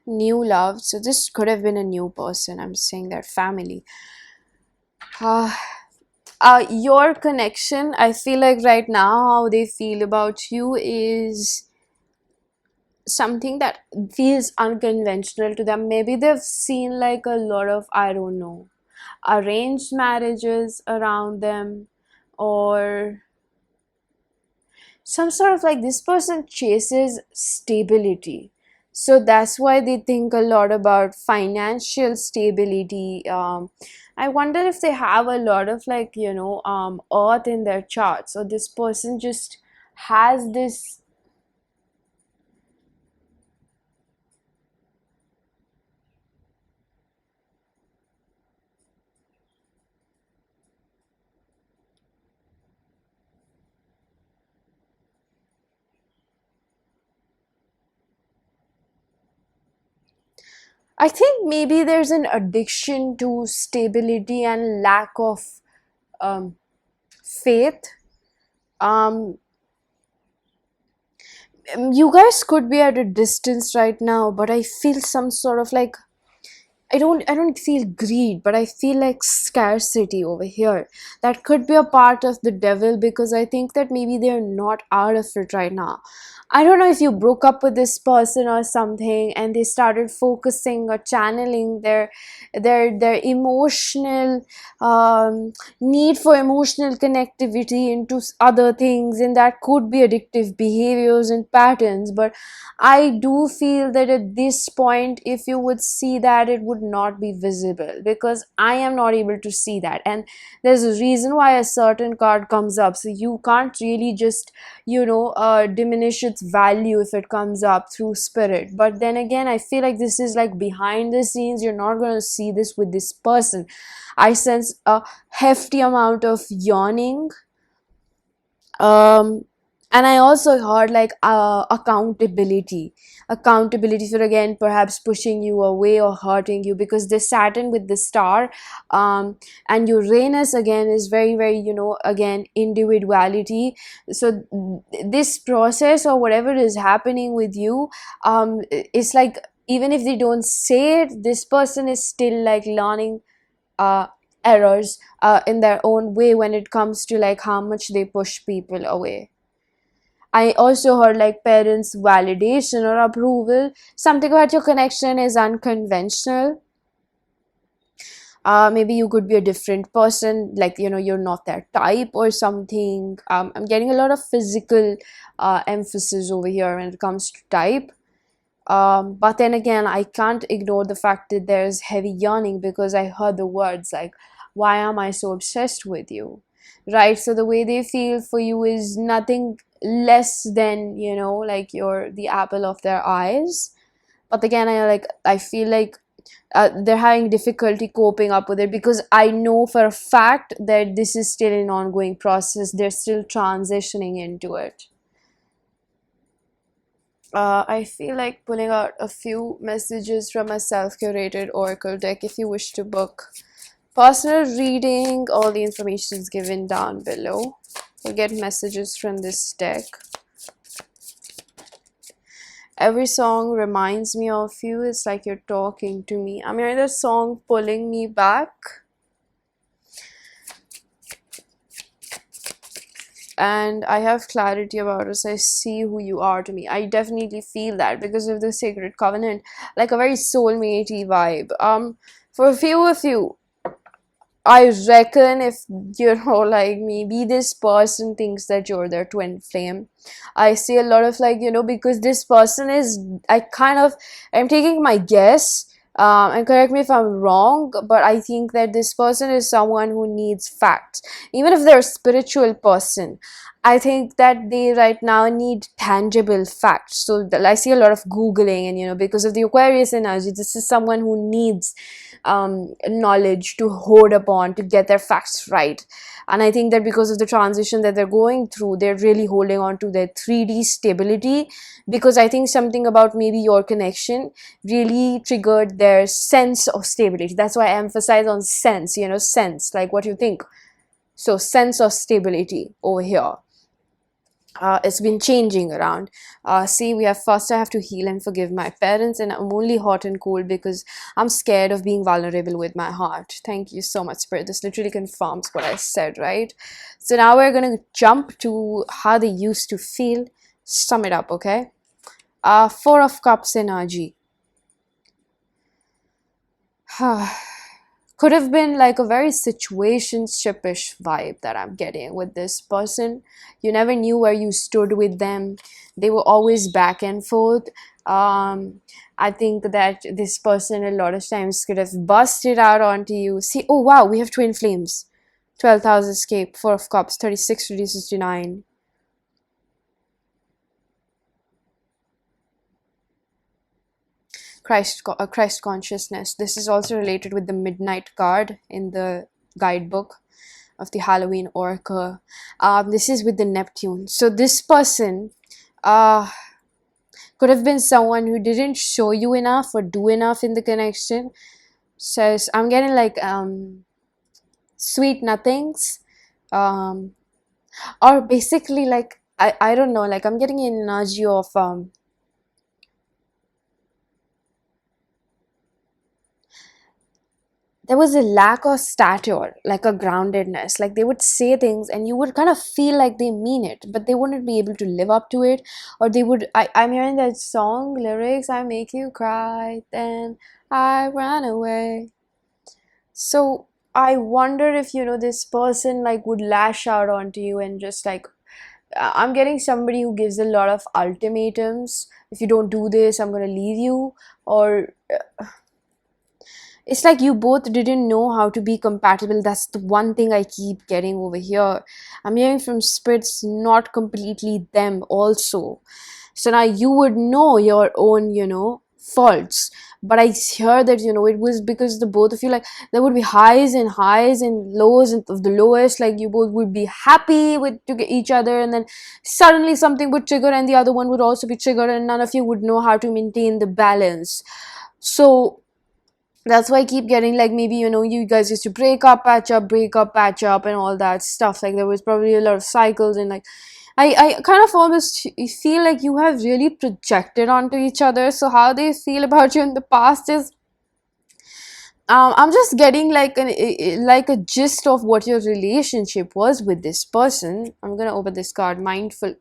New love. So this could have been a new person. I'm saying that family. Uh, your connection, I feel like right now how they feel about you is something that feels unconventional to them. Maybe they've seen like a lot of, I don't know, arranged marriages around them, or some sort of, like, this person chases stability, so that's why they think a lot about financial stability. I wonder if they have a lot of, like, earth in their chart, so this person just has this. I think maybe there's an addiction to stability and lack of um, faith. Um, you guys could be at a distance right now, but I feel some sort of like, I don't feel greed, but I feel like scarcity over here. That could be a part of the devil, because I think that maybe they're not out of it right now. I don't know if you broke up with this person or something, and they started focusing or channeling their emotional need for emotional connectivity into other things, and that could be addictive behaviors and patterns. But I do feel that at this point, if you would see that, it would not be visible, because I am not able to see that. And there's a reason why a certain card comes up. So you can't really just, diminish its value if it comes up through spirit. But then again, I feel like this is like behind the scenes. You're not going to see this with this person. I sense a hefty amount of yawning, um and I also heard like accountability for, again, perhaps pushing you away or hurting you, because this Saturn with the star, and Uranus again is very, very, again, individuality. So this process or whatever is happening with you, it's like, even if they don't say it, this person is still like learning uh, errors in their own way when it comes to like how much they push people away. I also heard like parents' validation or approval. Something about your connection is unconventional. Maybe you could be a different person, like, you're not their type or something. I'm getting a lot of physical emphasis over here when it comes to type. But then again, I can't ignore the fact that there's heavy yearning, because I heard the words like, why am I so obsessed with you? Right? So the way they feel for you is nothing less than, like you're the apple of their eyes. But again, I feel like they're having difficulty coping up with it, because I know for a fact that this is still an ongoing process. They're still transitioning into it. I feel like pulling out a few messages from a self-curated oracle deck. If you wish to book personal reading, all the information is given down below. You'll get messages from this deck. Every song reminds me of you. It's like you're talking to me. I'm hearing the song pulling me back. And I have clarity about us. I see who you are to me. I definitely feel that because of the sacred covenant, like a very soulmatey vibe. For a few of you, I reckon, if like, maybe this person thinks that you're their twin flame. I see a lot of like, because this person is, I'm taking my guess, and correct me if I'm wrong, but I think that this person is someone who needs facts. Even if they're a spiritual person, I think that they right now need tangible facts. So I see a lot of Googling, and, because of the Aquarius energy, this is someone who needs knowledge to hold upon to get their facts right. And I think that because of the transition that they're going through, they're really holding on to their 3D stability, because I think something about maybe your connection really triggered their sense of stability. That's why I emphasize on sense, sense, like what you think. So sense of stability over here. It's been changing around. See, we have first, I have to heal and forgive my parents, and I'm only hot and cold because I'm scared of being vulnerable with my heart. Thank you so much, Spirit. This literally confirms what I said, right? So now we're going to jump to how they used to feel. Sum it up, okay? Four of Cups energy. Could have been like a very situationshipish vibe that I'm getting with this person. You never knew where you stood with them. They were always back and forth. I think that this person a lot of times could have busted out onto you. See, oh wow, we have twin flames. 12th house escape, 4 of cups, 36 reduces to 9. Christ consciousness. This is also related with the midnight card in the guidebook of the Halloween Oracle. This is with the Neptune. So this person uh, could have been someone who didn't show you enough or do enough in the connection. Says I'm getting like sweet nothings, um, or basically like I don't know, like I'm getting an energy of there was a lack of stature, like a groundedness. Like they would say things and you would kind of feel like they mean it, but they wouldn't be able to live up to it. Or they would, I'm hearing that song lyrics, I make you cry, then I run away. So I wonder if, this person like would lash out onto you and just like, I'm getting somebody who gives a lot of ultimatums. If you don't do this, I'm gonna leave you. Or it's like you both didn't know how to be compatible. That's the one thing I keep getting over here. I'm hearing from spirits, not completely them also. So now you would know your own, faults. But I hear that, it was because the both of you, like, there would be highs and lows and of the lowest. Like, you both would be happy with to get each other, and then suddenly something would trigger, and the other one would also be triggered, and none of you would know how to maintain the balance. So that's why I keep getting like, maybe you guys used to break up, patch up, and all that stuff. Like there was probably a lot of cycles, and like I kind of almost feel like you have really projected onto each other. So how they feel about you in the past is, I'm just getting like like a gist of what your relationship was with this person. I'm gonna open this card, mindful.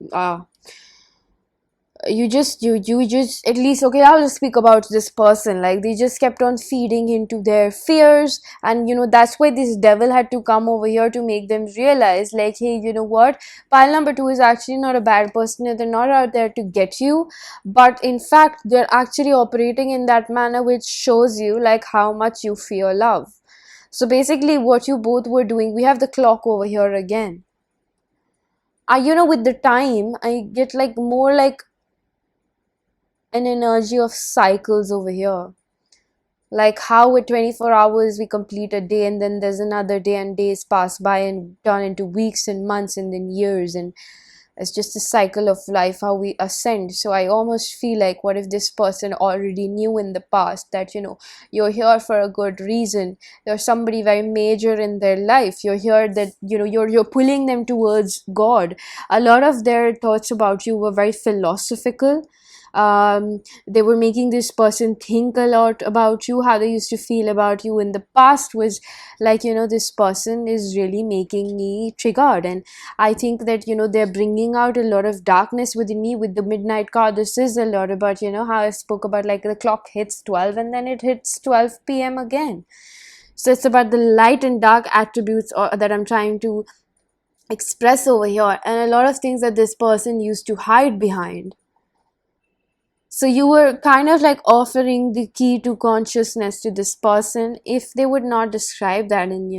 You just at least, okay, I'll just speak about this person. Like they just kept on feeding into their fears, and that's why this devil had to come over here to make them realize, like, hey, you know what, pile number two is actually not a bad person, and they're not out there to get you, but in fact they're actually operating in that manner, which shows you like how much you fear love. So basically what you both were doing, we have the clock over here again. With the time I get like more like an energy of cycles over here, like how with 24 hours we complete a day, and then there's another day, and days pass by and turn into weeks and months and then years, and it's just a cycle of life, how we ascend. So I almost feel like, what if this person already knew in the past that you're here for a good reason, you're somebody very major in their life, you're here that you're pulling them towards God. A lot of their thoughts about you were very philosophical. They were making this person think a lot about you. How they used to feel about you in the past was like, this person is really making me triggered, and I think that they're bringing out a lot of darkness within me. With the midnight card, this is a lot about how I spoke about, like, the clock hits 12 and then it hits 12 p.m. again. So it's about the light and dark attributes that I'm trying to express over here, and a lot of things that this person used to hide behind. So you were kind of like offering the key to consciousness to this person, if they would not describe that in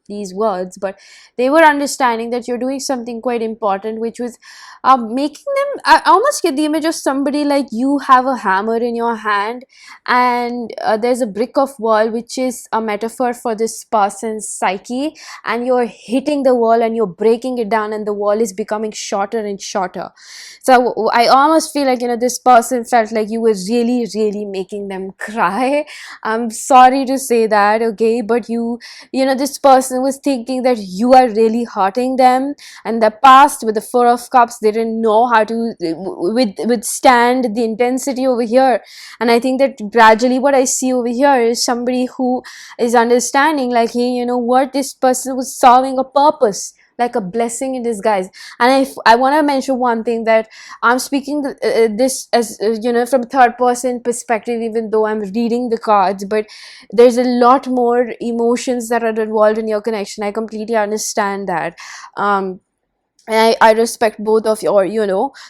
these words, but they were understanding that you're doing something quite important, which was making them, I almost get the image of somebody like, you have a hammer in your hand, and there's a brick of wall, which is a metaphor for this person's psyche, and you're hitting the wall and you're breaking it down, and the wall is becoming shorter and shorter. So I almost feel like this person felt like you were really, really making them cry. I'm sorry to say that, okay, but this person was thinking that you are really hurting them. And the past, with the Four of Cups, they didn't know how to withstand the intensity over here. And I think that gradually what I see over here is somebody who is understanding, like, hey, what, this person was solving a purpose, like a blessing in disguise. And I want to mention one thing, that I'm speaking this as from third person perspective, even though I'm reading the cards, but there's a lot more emotions that are involved in your connection. I completely understand that. and I respect both of your,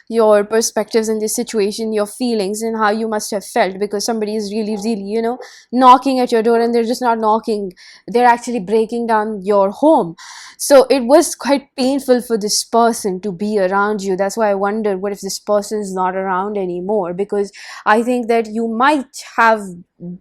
your perspectives in this situation, your feelings, and how you must have felt, because somebody is really, really, knocking at your door, and they're just not knocking, they're actually breaking down your home. So it was quite painful for this person to be around you. That's why I wonder, what if this person is not around anymore? Because I think that you might have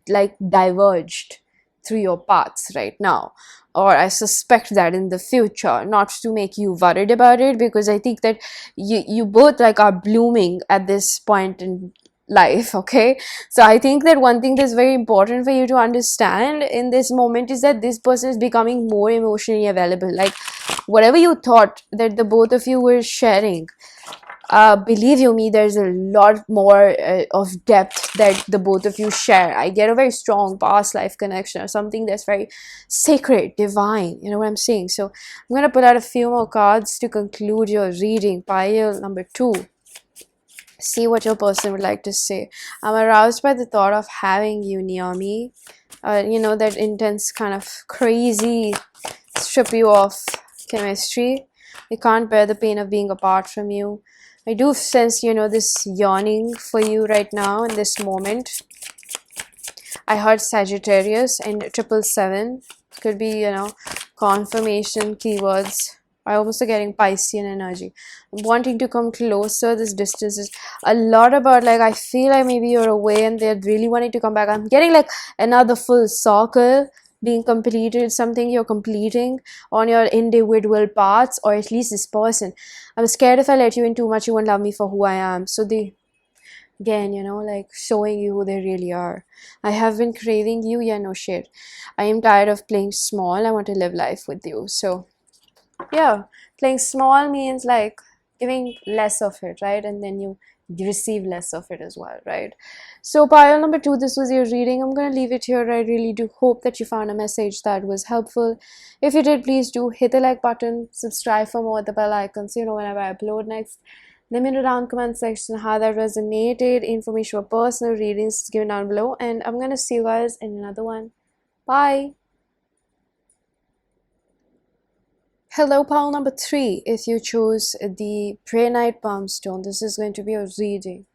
like diverged through your paths right now, or I suspect that in the future. Not to make you worried about it, because I think that you both like are blooming at this point in life. Okay, so I think that one thing that's very important for you to understand in this moment is that this person is becoming more emotionally available. Like, whatever you thought that the both of you were sharing, believe you me, there's a lot more of depth that the both of you share. I get a very strong past life connection, or something that's very sacred, divine. You know what I'm saying? So I'm gonna pull out a few more cards to conclude your reading. Pile number 2. See what your person would like to say. I'm aroused by the thought of having you near me. That intense kind of crazy strip you off chemistry. I can't bear the pain of being apart from you. I do sense, this yearning for you right now in this moment. I heard Sagittarius and 777. Could be, confirmation keywords. I also getting Piscean energy. Wanting to come closer. This distance is a lot about, like, I feel like maybe you're away and they're really wanting to come back. I'm getting like another full circle being completed, something you're completing on your individual parts, or at least this person. I'm scared if I let you in too much, you won't love me for who I am. So the again, like showing you who they really are. I have been craving you. Yeah, no shit. I am tired of playing small. I want to live life with you. So yeah, playing small means like giving less of it, right? And then you receive less of it as well, right? So pile number 2, this was your reading. I'm going to leave it here. I really do hope that you found a message that was helpful. If you did, please do hit the like button, subscribe for more, the bell icon, so you know whenever I upload next. Let me know down comment section how that resonated. Information for personal readings is given down below, and I'm going to see you guys in another one. Bye. Hello, pile number 3. If you choose the Prehnite palm stone, this is going to be a reading.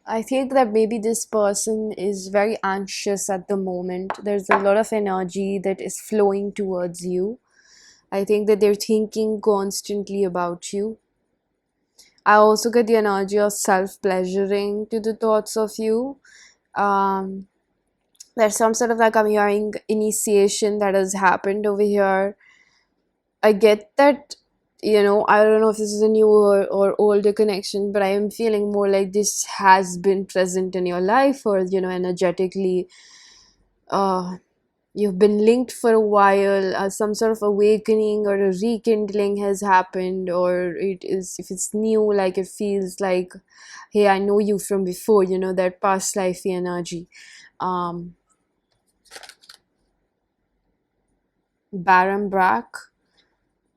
I think that maybe this person is very anxious at the moment. There's a lot of energy that is flowing towards you. I think that they're thinking constantly about you. I also get the energy of self-pleasuring to the thoughts of you. There's some sort of like, I'm hearing initiation that has happened over here. I get that, I don't know if this is a newer or older connection, but I am feeling more like this has been present in your life, or, energetically, you've been linked for a while. Some sort of awakening or a rekindling has happened, or it is, if it's new, like it feels like, hey, I know you from before, that past life energy. Baron Brack,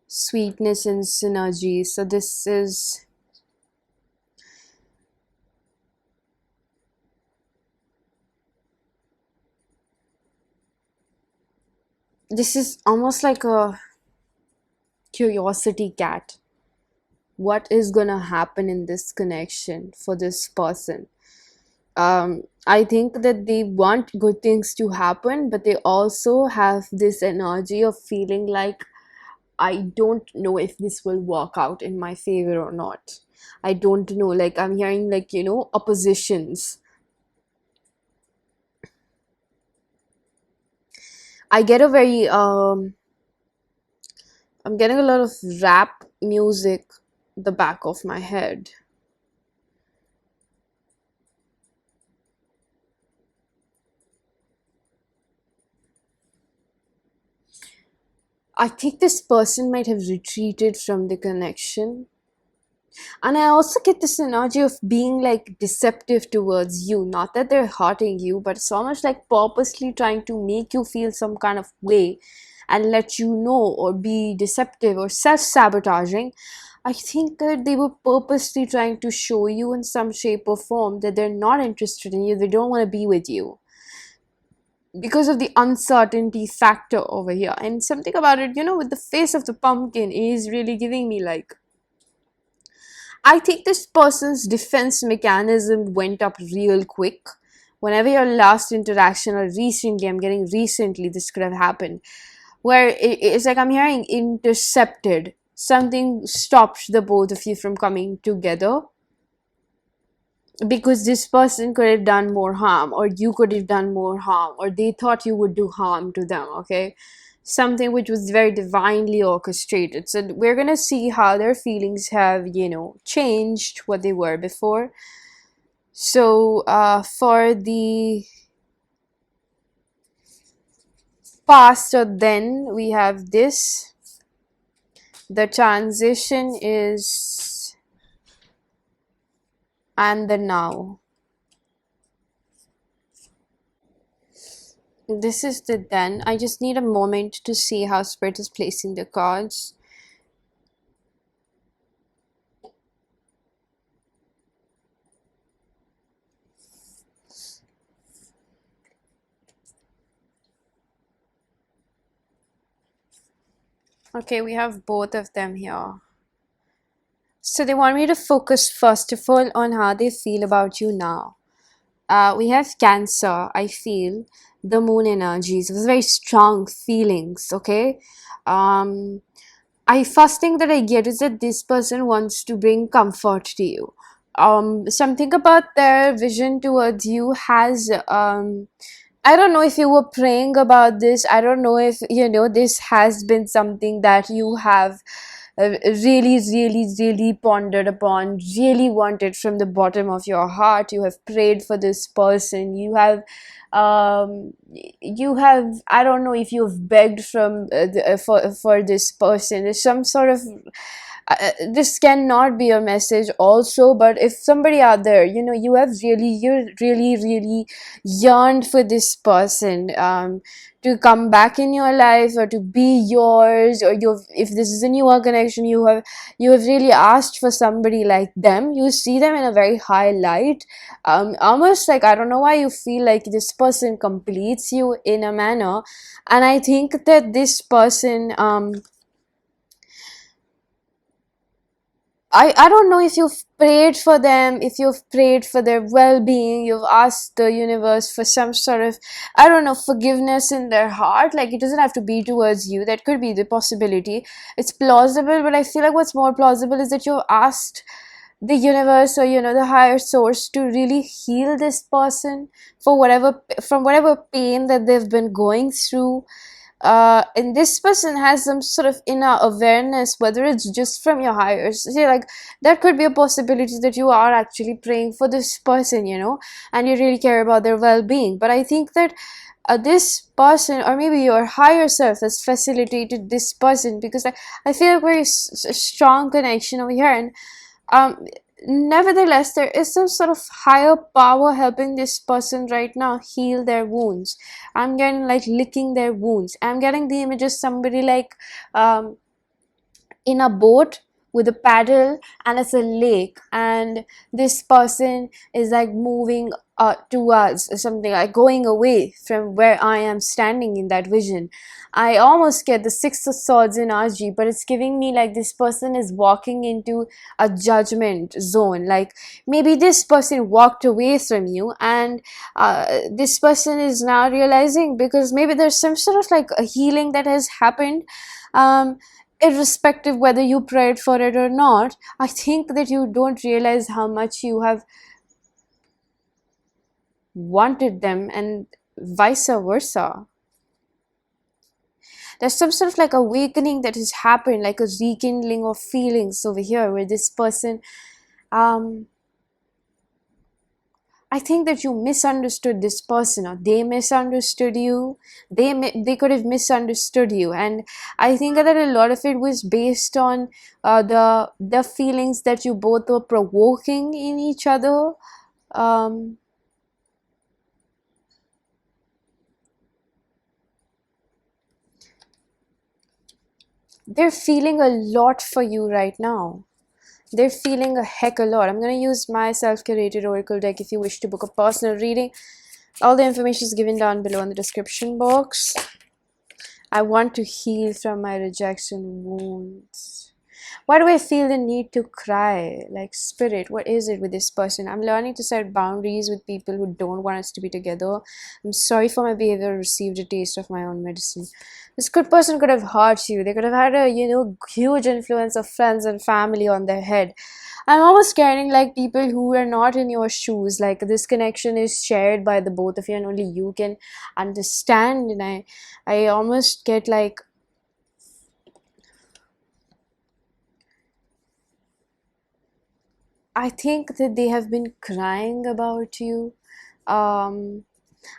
sweetness and synergy. So this is almost like a curiosity cat. What is gonna happen in this connection for this person? I think that they want good things to happen, but they also have this energy of feeling like, I don't know if this will work out in my favor or not. I don't know. Like, I'm hearing like, oppositions. I get a very I'm getting a lot of rap music the back of my head. I think this person might have retreated from the connection. And I also get this energy of being like deceptive towards you. Not that they're hurting you, but it's almost like purposely trying to make you feel some kind of way and let you know, or be deceptive or self sabotaging. I think that they were purposely trying to show you in some shape or form that they're not interested in you, they don't want to be with you because of the uncertainty factor over here. And something about it, with the face of the pumpkin is really giving me like, I think this person's defense mechanism went up real quick. Whenever your last interaction, or recently, I'm getting recently, this could have happened, where it's like I'm hearing intercepted. Something stopped the both of you from coming together because this person could have done more harm, or you could have done more harm, or they thought you would do harm to them, okay? Something which was very divinely orchestrated. So we're gonna see how their feelings have, changed what they were before. So for the past or then, we have this. The transition is and the now. This is the then. I just need a moment to see how Spirit is placing the cards. Okay, we have both of them here. So they want me to focus first of all on how they feel about you now. We have Cancer, I feel. The moon energies, with very strong feelings, okay? I first thing that I get is that this person wants to bring comfort to you. Something about their vision towards you has I don't know if you were praying about this. I don't know if this has been something that you have really, really, really pondered upon, really wanted from the bottom of your heart. You have prayed for this person. You have I don't know if you've begged for this person. There's some sort of this cannot be a message also, but if somebody out there, you really, really yearned for this person to come back in your life, or to be yours, or if this is a newer connection, you have really asked for somebody like them. You see them in a very high light, almost like, I don't know why you feel like this person completes you in a manner. And I think that this person, I don't know if you've prayed for them, if you've prayed for their well-being, you've asked the universe for some sort of, I don't know, forgiveness in their heart. Like, it doesn't have to be towards you. That could be the possibility. It's plausible, but I feel like what's more plausible is that you've asked the universe, or the higher source, to really heal this person from whatever pain that they've been going through. And this person has some sort of inner awareness, whether it's just from your higher, see, like, that could be a possibility that you are actually praying for this person, and you really care about their well-being. But I think that this person, or maybe your higher self, has facilitated this person, because I feel a very strong connection over here. And nevertheless, there is some sort of higher power helping this person right now heal their wounds. I'm getting like licking their wounds. I'm getting the image of somebody like in a boat with a paddle, and it's a lake, and this person is like moving towards something, like going away from where I am standing in that vision. I almost get the Six of Swords energy, but it's giving me like this person is walking into a judgment zone. Like, maybe this person walked away from you, and this person is now realizing, because maybe there's some sort of like a healing that has happened, irrespective whether you prayed for it or not. I think that you don't realize how much you have wanted them, and vice versa. There's some sort of like awakening that has happened, like a rekindling of feelings over here, where this person, I think that you misunderstood this person, or they misunderstood you. They could have misunderstood you, and I think that a lot of it was based on the feelings that you both were provoking in each other. Um, they're feeling a lot for you right now. They're feeling a heck a lot. I'm going to use my self-curated oracle deck if you wish to book a personal reading. All the information is given down below in the description box. I want to heal from my rejection wounds. Why do I feel the need to cry? Like, spirit, what is it with this person? I'm learning to set boundaries with people who don't want us to be together. I'm sorry for my behavior. I received a taste of my own medicine. This good person could have hurt you. They could have had a, huge influence of friends and family on their head. I'm almost getting like people who are not in your shoes. Like, this connection is shared by the both of you, and only you can understand. And I almost get like, I think that they have been crying about you. Um,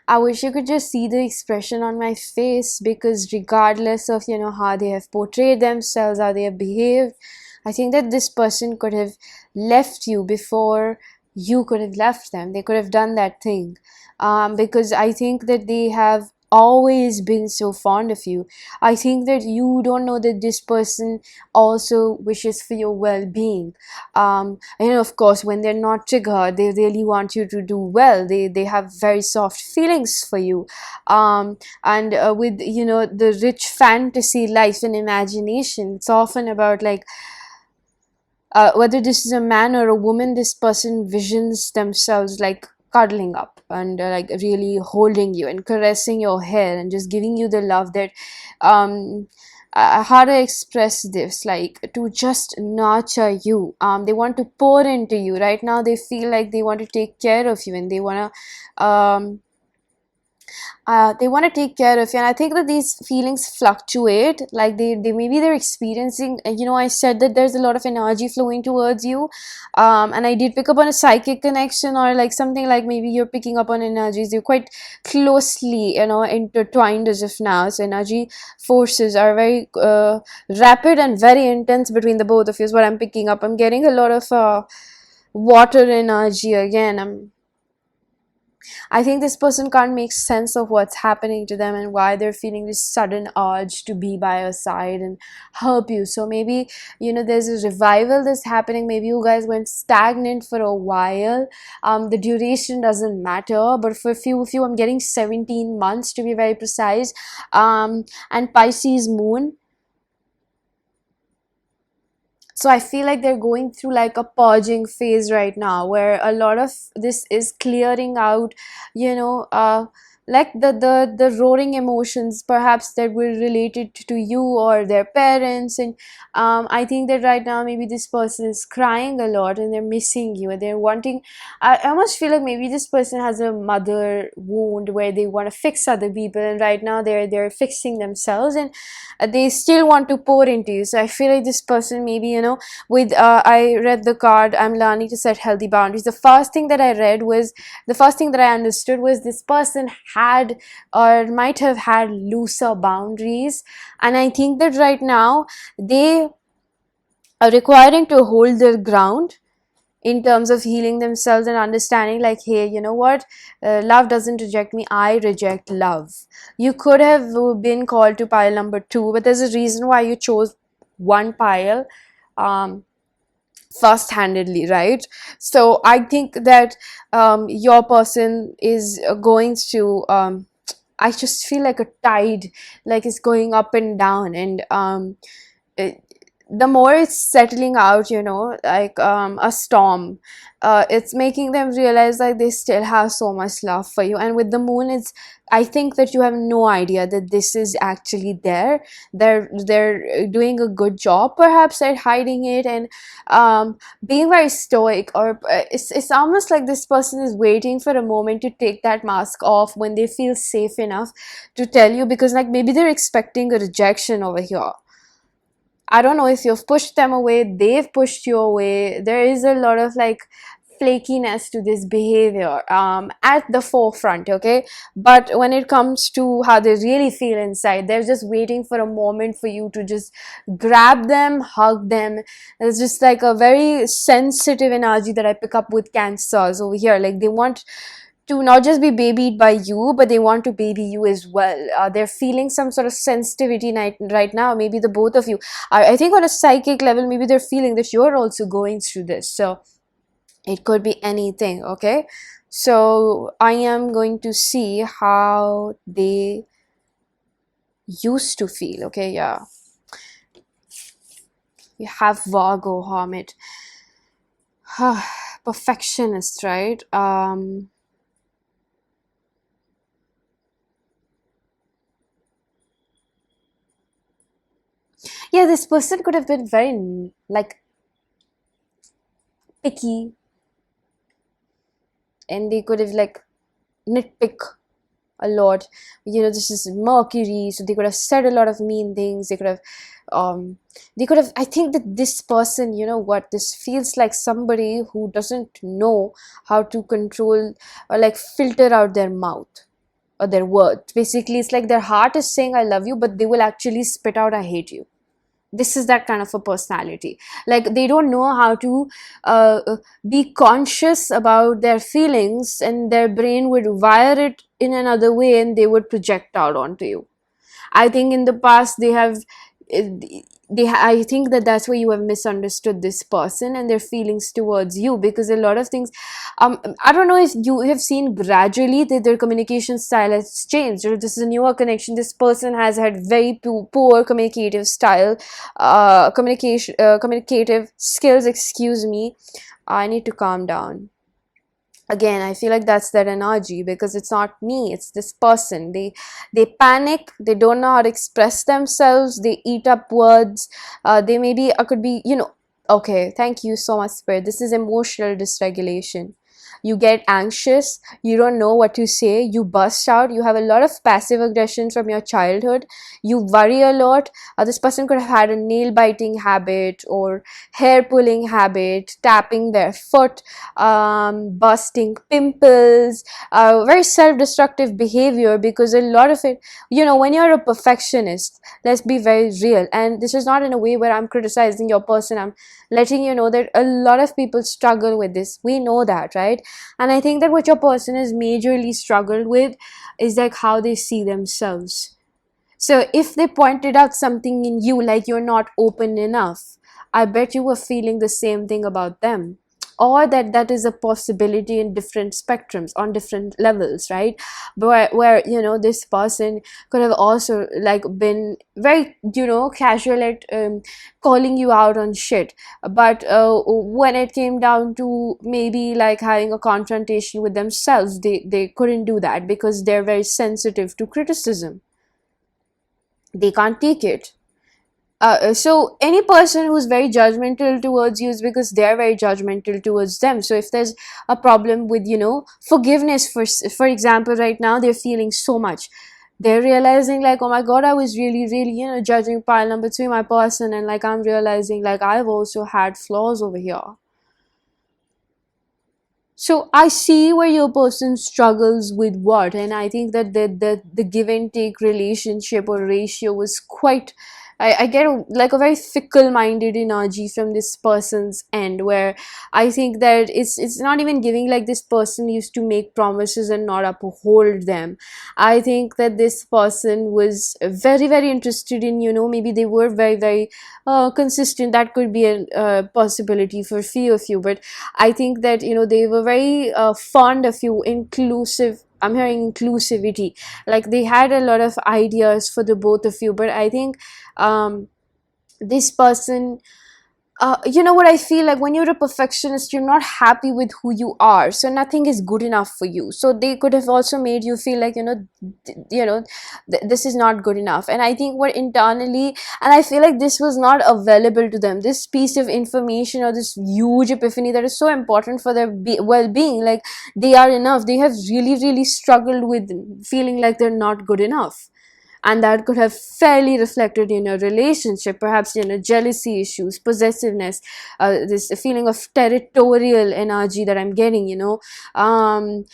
I wish you could just see the expression on my face, because regardless of, how they have portrayed themselves, how they have behaved, I think that this person could have left you before you could have left them. They could have done that thing. Because I think that they have always been so fond of you. I think that you don't know that this person also wishes for your well-being. Of course, when they're not triggered, they really want you to do well. They have very soft feelings for you. And with, the rich fantasy life and imagination, it's often about like, whether this is a man or a woman, this person visions themselves like cuddling up and like really holding you and caressing your hair and just giving you the love that, how to express this, like to just nurture you. They want to pour into you right now. They feel like they want to take care of you, and they want to take care of you. And I think that these feelings fluctuate. Like, they maybe they're experiencing, I said that there's a lot of energy flowing towards you, and I did pick up on a psychic connection, or like something like maybe you're picking up on energies. You're quite closely, intertwined as of now. So energy forces are very rapid and very intense between the both of you is what I'm picking up. I'm getting a lot of water energy again. I think this person can't make sense of what's happening to them and why they're feeling this sudden urge to be by your side and help you. So maybe, there's a revival that's happening. Maybe you guys went stagnant for a while. The duration doesn't matter, but for a few of you, I'm getting 17 months to be very precise. And Pisces moon. So I feel like they're going through like a purging phase right now, where a lot of this is clearing out, you know uh like the roaring emotions perhaps that were related to you or their parents. And I think that right now maybe this person is crying a lot and they're missing you, and they're wanting, I almost feel like maybe this person has a mother wound where they want to fix other people, and right now they're fixing themselves, and they still want to pour into you. So I feel like this person maybe, with I read the card, I'm learning to set healthy boundaries. The first thing that I understood was this person had or might have had looser boundaries, and I think that right now they are requiring to hold their ground in terms of healing themselves and understanding like, hey, you know what, love doesn't reject me, I reject love. You could have been called to pile number 2, but there's a reason why you chose one pile um first-handedly, right? So I think that your person is going to I just feel like a tide, like it's going up and down, and it, the more it's settling out, like a storm, it's making them realize like they still have so much love for you. And with the moon, it's, I think that you have no idea that this is actually there. They're doing a good job perhaps at hiding it, and being very stoic, or it's almost like this person is waiting for a moment to take that mask off when they feel safe enough to tell you, because like maybe they're expecting a rejection over here. I don't know if you've pushed them away, they've pushed you away. There is a lot of like flakiness to this behavior at the forefront, okay? But when it comes to how they really feel inside, they're just waiting for a moment for you to just grab them, hug them. It's just like a very sensitive energy that I pick up with Cancers over here. Like, they want to not just be babied by you, but they want to baby you as well. They're feeling some sort of sensitivity right now, maybe the both of you. I think on a psychic level, maybe they're feeling that you're also going through this. So it could be anything. Okay, so I am going to see how they used to feel. Okay, yeah, you have Virgo Hermit. Perfectionist, right? Yeah, this person could have been very like picky, and they could have like nitpick a lot. This is Mercury, so they could have said a lot of mean things. Um they could have, I think that this person, what, this feels like somebody who doesn't know how to control or like filter out their mouth or their words. Basically, it's like their heart is saying I love you, but they will actually spit out I hate you. This is that kind of a personality. Like, they don't know how to be conscious about their feelings, and their brain would wire it in another way, and they would project out onto you. I think in the past they have, eh, I think that that's where you have misunderstood this person and their feelings towards you, because a lot of things, I don't know if you have seen gradually that their communication style has changed, or this is a newer connection. This person has had very poor communicative style, communicative skills. Excuse me, I need to calm down. Again, I feel like that's that energy, because it's not me, it's this person. They panic, they don't know how to express themselves, they eat up words. They maybe could be, okay, thank you so much, Spirit. This is emotional dysregulation. You get anxious, you don't know what to say, you burst out, you have a lot of passive aggression from your childhood, you worry a lot. This person could have had a nail biting habit or hair pulling habit, tapping their foot, busting pimples, very self-destructive behavior, because a lot of it, when you're a perfectionist, let's be very real, and this is not in a way where I'm criticizing your person, I'm letting you know that a lot of people struggle with this. We know that, right? And I think that what your person has majorly struggled with is like how they see themselves. So if they pointed out something in you, like you're not open enough, I bet you were feeling the same thing about them. Or that is a possibility in different spectrums, on different levels, right? Where this person could have also like been very casual at calling you out on shit, but when it came down to maybe like having a confrontation with themselves, they couldn't do that, because they're very sensitive to criticism. They can't take it. So any person who's very judgmental towards you is because they're very judgmental towards them. So if there's a problem with forgiveness, for example, right now they're feeling so much, they're realizing like, oh my god, I was really judging pile number 3, my person, and like I'm realizing like I've also had flaws over here. So I see where your person struggles with what, and I think that the give and take relationship or ratio was quite. I get like a very fickle-minded energy from this person's end, where I think that it's not even giving like this person used to make promises and not uphold them. I think that this person was very interested in, maybe they were very consistent. That could be a possibility for few of you, but I think that they were very fond of you, inclusive. I'm hearing inclusivity. Like they had a lot of ideas for the both of you, but I think this person, what I feel like, when you're a perfectionist, you're not happy with who you are, so nothing is good enough for you. So they could have also made you feel like this is not good enough. And I think what internally, and I feel like this was not available to them, this piece of information or this huge epiphany that is so important for their well-being, like they are enough, they have really struggled with feeling like they're not good enough. and that could have fairly reflected in your relationship, perhaps jealousy issues, possessiveness, this feeling of territorial energy that I'm getting, and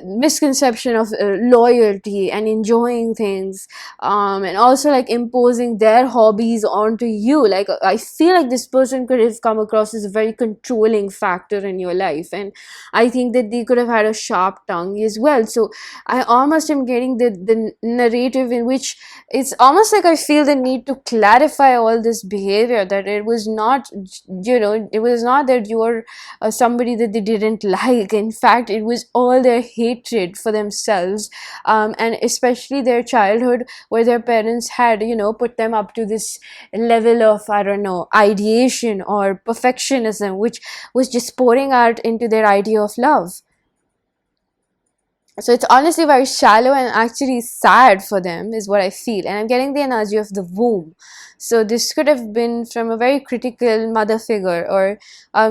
misconception of loyalty and enjoying things, and also like imposing their hobbies onto you. Like I feel like this person could have come across as a very controlling factor in your life, and I think that they could have had a sharp tongue as well. So I almost am getting the narrative in which it's almost like I feel the need to clarify all this behavior, that it was not, it was not that you were somebody that they didn't like. In fact, it was all their hatred for themselves, and especially their childhood, where their parents had, put them up to this level of, I don't know, ideation or perfectionism, which was just pouring out into their idea of love. So it's honestly very shallow and actually sad for them, is what I feel. And I'm getting the energy of the womb. So this could have been from a very critical mother figure, or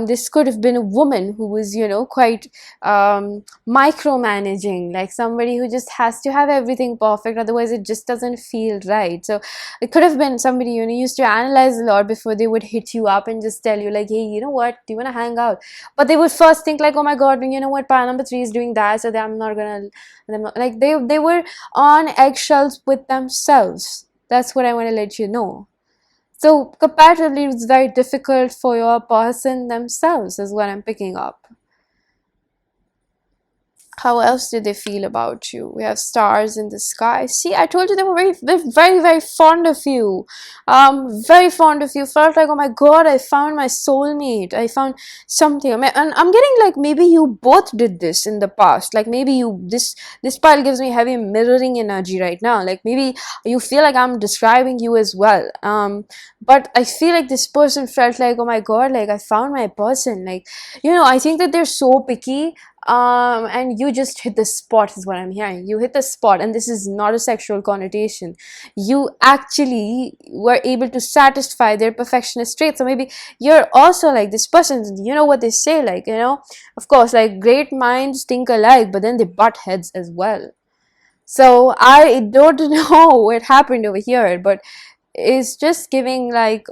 this could have been a woman who was, quite micromanaging, like somebody who just has to have everything perfect, otherwise it just doesn't feel right. So it could have been somebody, used to analyze a lot before they would hit you up and just tell you like, hey, you know what, do you want to hang out? But they would first think like, oh my god, you know what, pile number 3 is doing that, so I'm not gonna, like they were on eggshells with themselves. That's what I want to let you know. So comparatively, it's very difficult for your person themselves, is what I'm picking up. How else did they feel about you? We have stars in the sky. See, I told you they were very, very fond of you. Very fond of you. Felt like, oh my god, I found my soulmate. I found something. And I'm getting like maybe you both did this in the past. Like maybe this pile gives me heavy mirroring energy right now. Like maybe you feel like I'm describing you as well. But I feel like this person felt like, oh my god, like I found my person. Like, I think that they're so picky, and you just hit the spot, is what I'm hearing. You hit the spot, and this is not a sexual connotation. You actually were able to satisfy their perfectionist traits. So maybe you're also like this person. You know what they say, like, of course, like great minds think alike, but then they butt heads as well. So I don't know what happened over here, but it's just giving like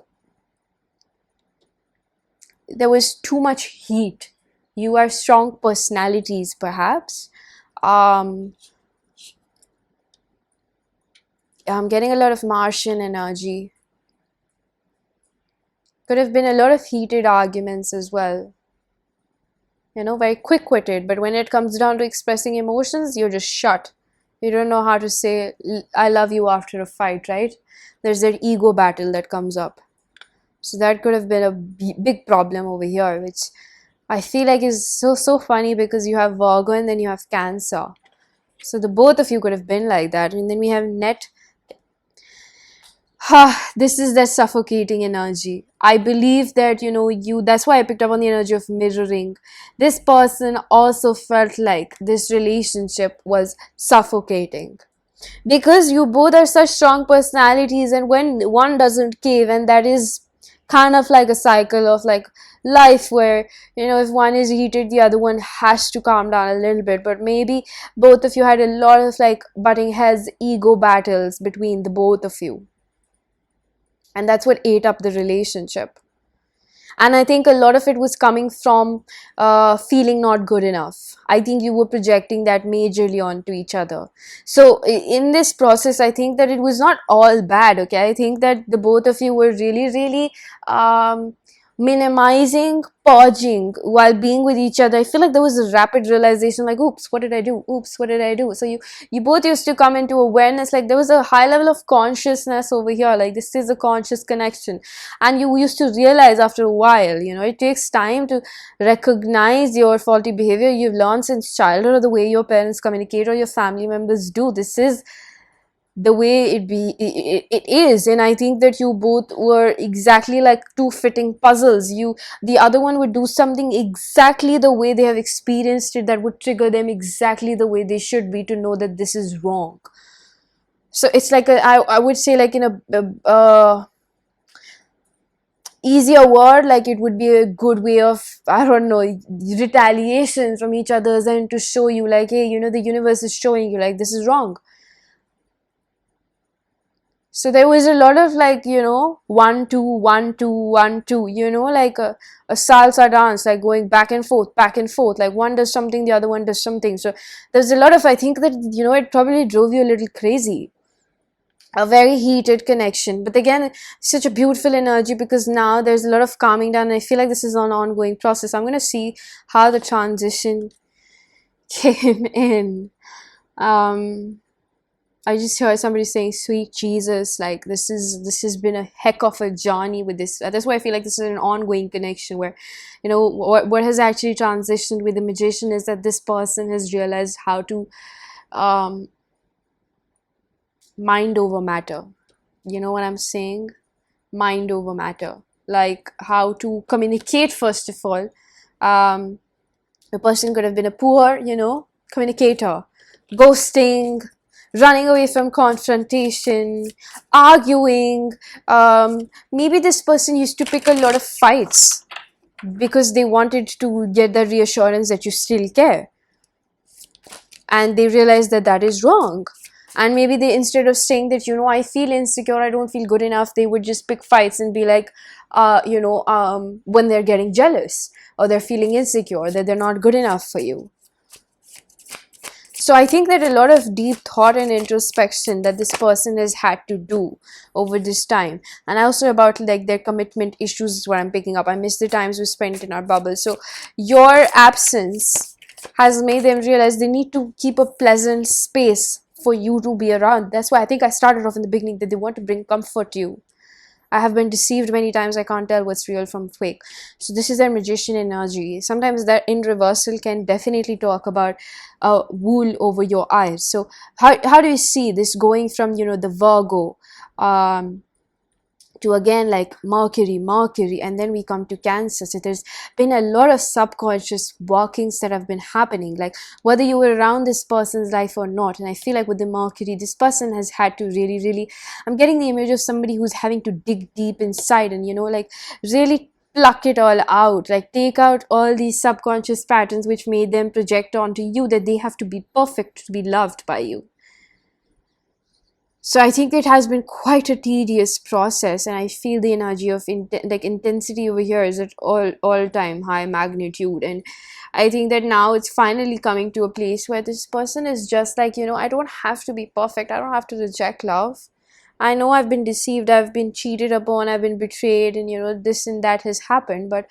there was too much heat. You are strong personalities, perhaps. I'm getting a lot of Martian energy. Could have been a lot of heated arguments as well. Very quick-witted, but when it comes down to expressing emotions, you're just shut. You don't know how to say, I love you after a fight, right? There's that ego battle that comes up. So that could have been a big problem over here, which I feel like is so funny, because you have Virgo and then you have Cancer. So the both of you could have been like that. And then we have Net. This is that suffocating energy. I believe that, that's why I picked up on the energy of mirroring. This person also felt like this relationship was suffocating, because you both are such strong personalities, and when one doesn't cave, and that is kind of like a cycle of like life where, if one is heated, the other one has to calm down a little bit. But maybe both of you had a lot of like butting heads, ego battles between the both of you, and that's what ate up the relationship. And I think a lot of it was coming from feeling not good enough. I think you were projecting that majorly onto each other. So in this process, I think that it was not all bad, okay? I think that the both of you were really, really minimizing, purging while being with each other. I feel like there was a rapid realization, like, oops, what did I do? Oops, what did I do? So you both used to come into awareness, like there was a high level of consciousness over here, like this is a conscious connection. And you used to realize after a while, it takes time to recognize your faulty behavior you've learned since childhood, or the way your parents communicate or your family members do. This is the way it is. And I think that you both were exactly like two fitting puzzles. The other one would do something exactly the way they have experienced it, that would trigger them exactly the way they should be, to know that this is wrong. So it's like I would say, like in a easier word, like it would be a good way of, I don't know, retaliation from each other's end, to show you like, hey, the universe is showing you like this is wrong. So there was a lot of like, you know, 1 2 1 2 1 2, you know, like a salsa dance, like going back and forth, like one does something, the other one does something. So there's a lot of, I think that, you know, it probably drove you a little crazy, a very heated connection. But again, such a beautiful energy, because now there's a lot of calming down, and I feel like this is an ongoing process. I'm going to see how the transition came in. um I just heard somebody saying sweet Jesus, like this has been a heck of a journey with this. That's why I feel like this is an ongoing connection where, you know, what has actually transitioned with the magician is that this person has realized how to um mind over matter. You know what I'm saying? Mind over matter. Like how to communicate, first of all. The person could have been a poor, you know, communicator, ghosting, running away from confrontation, arguing. Maybe this person used to pick a lot of fights because they wanted to get the reassurance that you still care, and they realized that that is wrong. And maybe they, instead of saying that, you know, I feel insecure, I don't feel good enough, they would just pick fights and be like, when they're getting jealous or they're feeling insecure that they're not good enough for you. So I think that a lot of deep thought and introspection that this person has had to do over this time. And also about like their commitment issues is what I'm picking up. I miss the times we spent in our bubble. So your absence has made them realize they need to keep a pleasant space for you to be around. That's why I think I started off in the beginning that they want to bring comfort to you. I have been deceived many times. I can't tell what's real from fake. So this is their magician energy. Sometimes that in reversal can definitely talk about wool over your eyes. So how do you see this going from, you know, the Virgo to again like Mercury, and then we come to Cancer. So there's been a lot of subconscious workings that have been happening, like whether you were around this person's life or not. And I feel like with the Mercury, this person has had to really, I'm getting the image of somebody who's having to dig deep inside and, you know, like really pluck it all out, like take out all these subconscious patterns which made them project onto you that they have to be perfect to be loved by you. So I think it has been quite a tedious process, and I feel the energy of intensity over here is at all time high magnitude. And I think that now it's finally coming to a place where this person is just like, you know, I don't have to be perfect, I don't have to reject love. I know I've been deceived, I've been cheated upon, I've been betrayed, and, you know, this and that has happened. But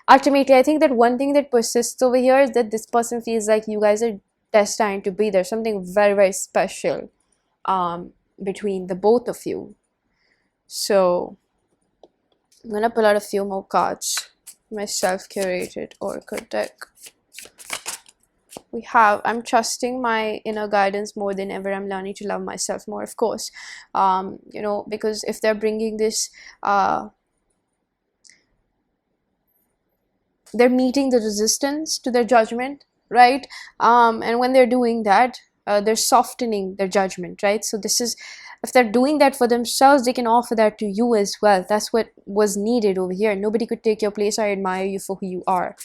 ultimately, I think that one thing that persists over here is that this person feels like you guys are destined to be there, something very special between the both of you. So I'm gonna pull out a few more cards. My self-curated oracle deck. We have, I'm trusting my inner guidance more than ever. I'm learning to love myself more, of course. You know, because if they're bringing this they're meeting the resistance to their judgment, right? And when they're doing that, they're softening their judgment, right? So this is, if they're doing that for themselves, they can offer that to you as well. That's what was needed over here. Nobody could take your place. I admire you for who you are.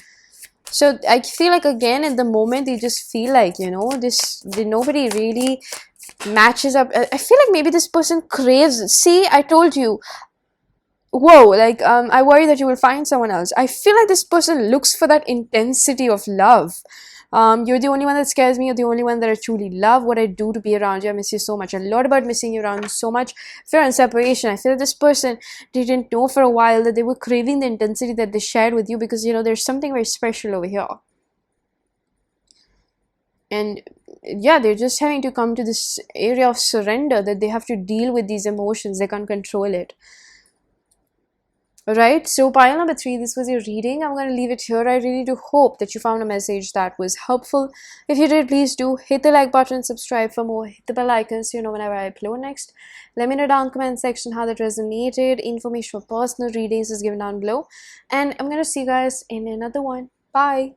So I feel like, again, at the moment, they just feel like, you know, nobody really matches up. I feel like maybe this person craves, see, I told you, whoa, like I worry that you will find someone else. I feel like this person looks for that intensity of love. You're the only one that scares me. You're the only one that I truly love. What I do to be around you, I miss you so much. A lot about missing you around so much. Fear and separation. I feel like this person didn't know for a while that they were craving the intensity that they shared with you, because, you know, there's something very special over here. And yeah, they're just having to come to this area of surrender, that they have to deal with these emotions. They can't control it. Right, so pile number 3, this was your reading. I'm going to leave it here. I really do hope that you found a message that was helpful. If you did, please do hit the like button, subscribe for more, hit the bell icon so you know whenever I upload next. Let me know down in the comment section how that resonated. Information for personal readings is given down below, and I'm going to see you guys in another one. Bye.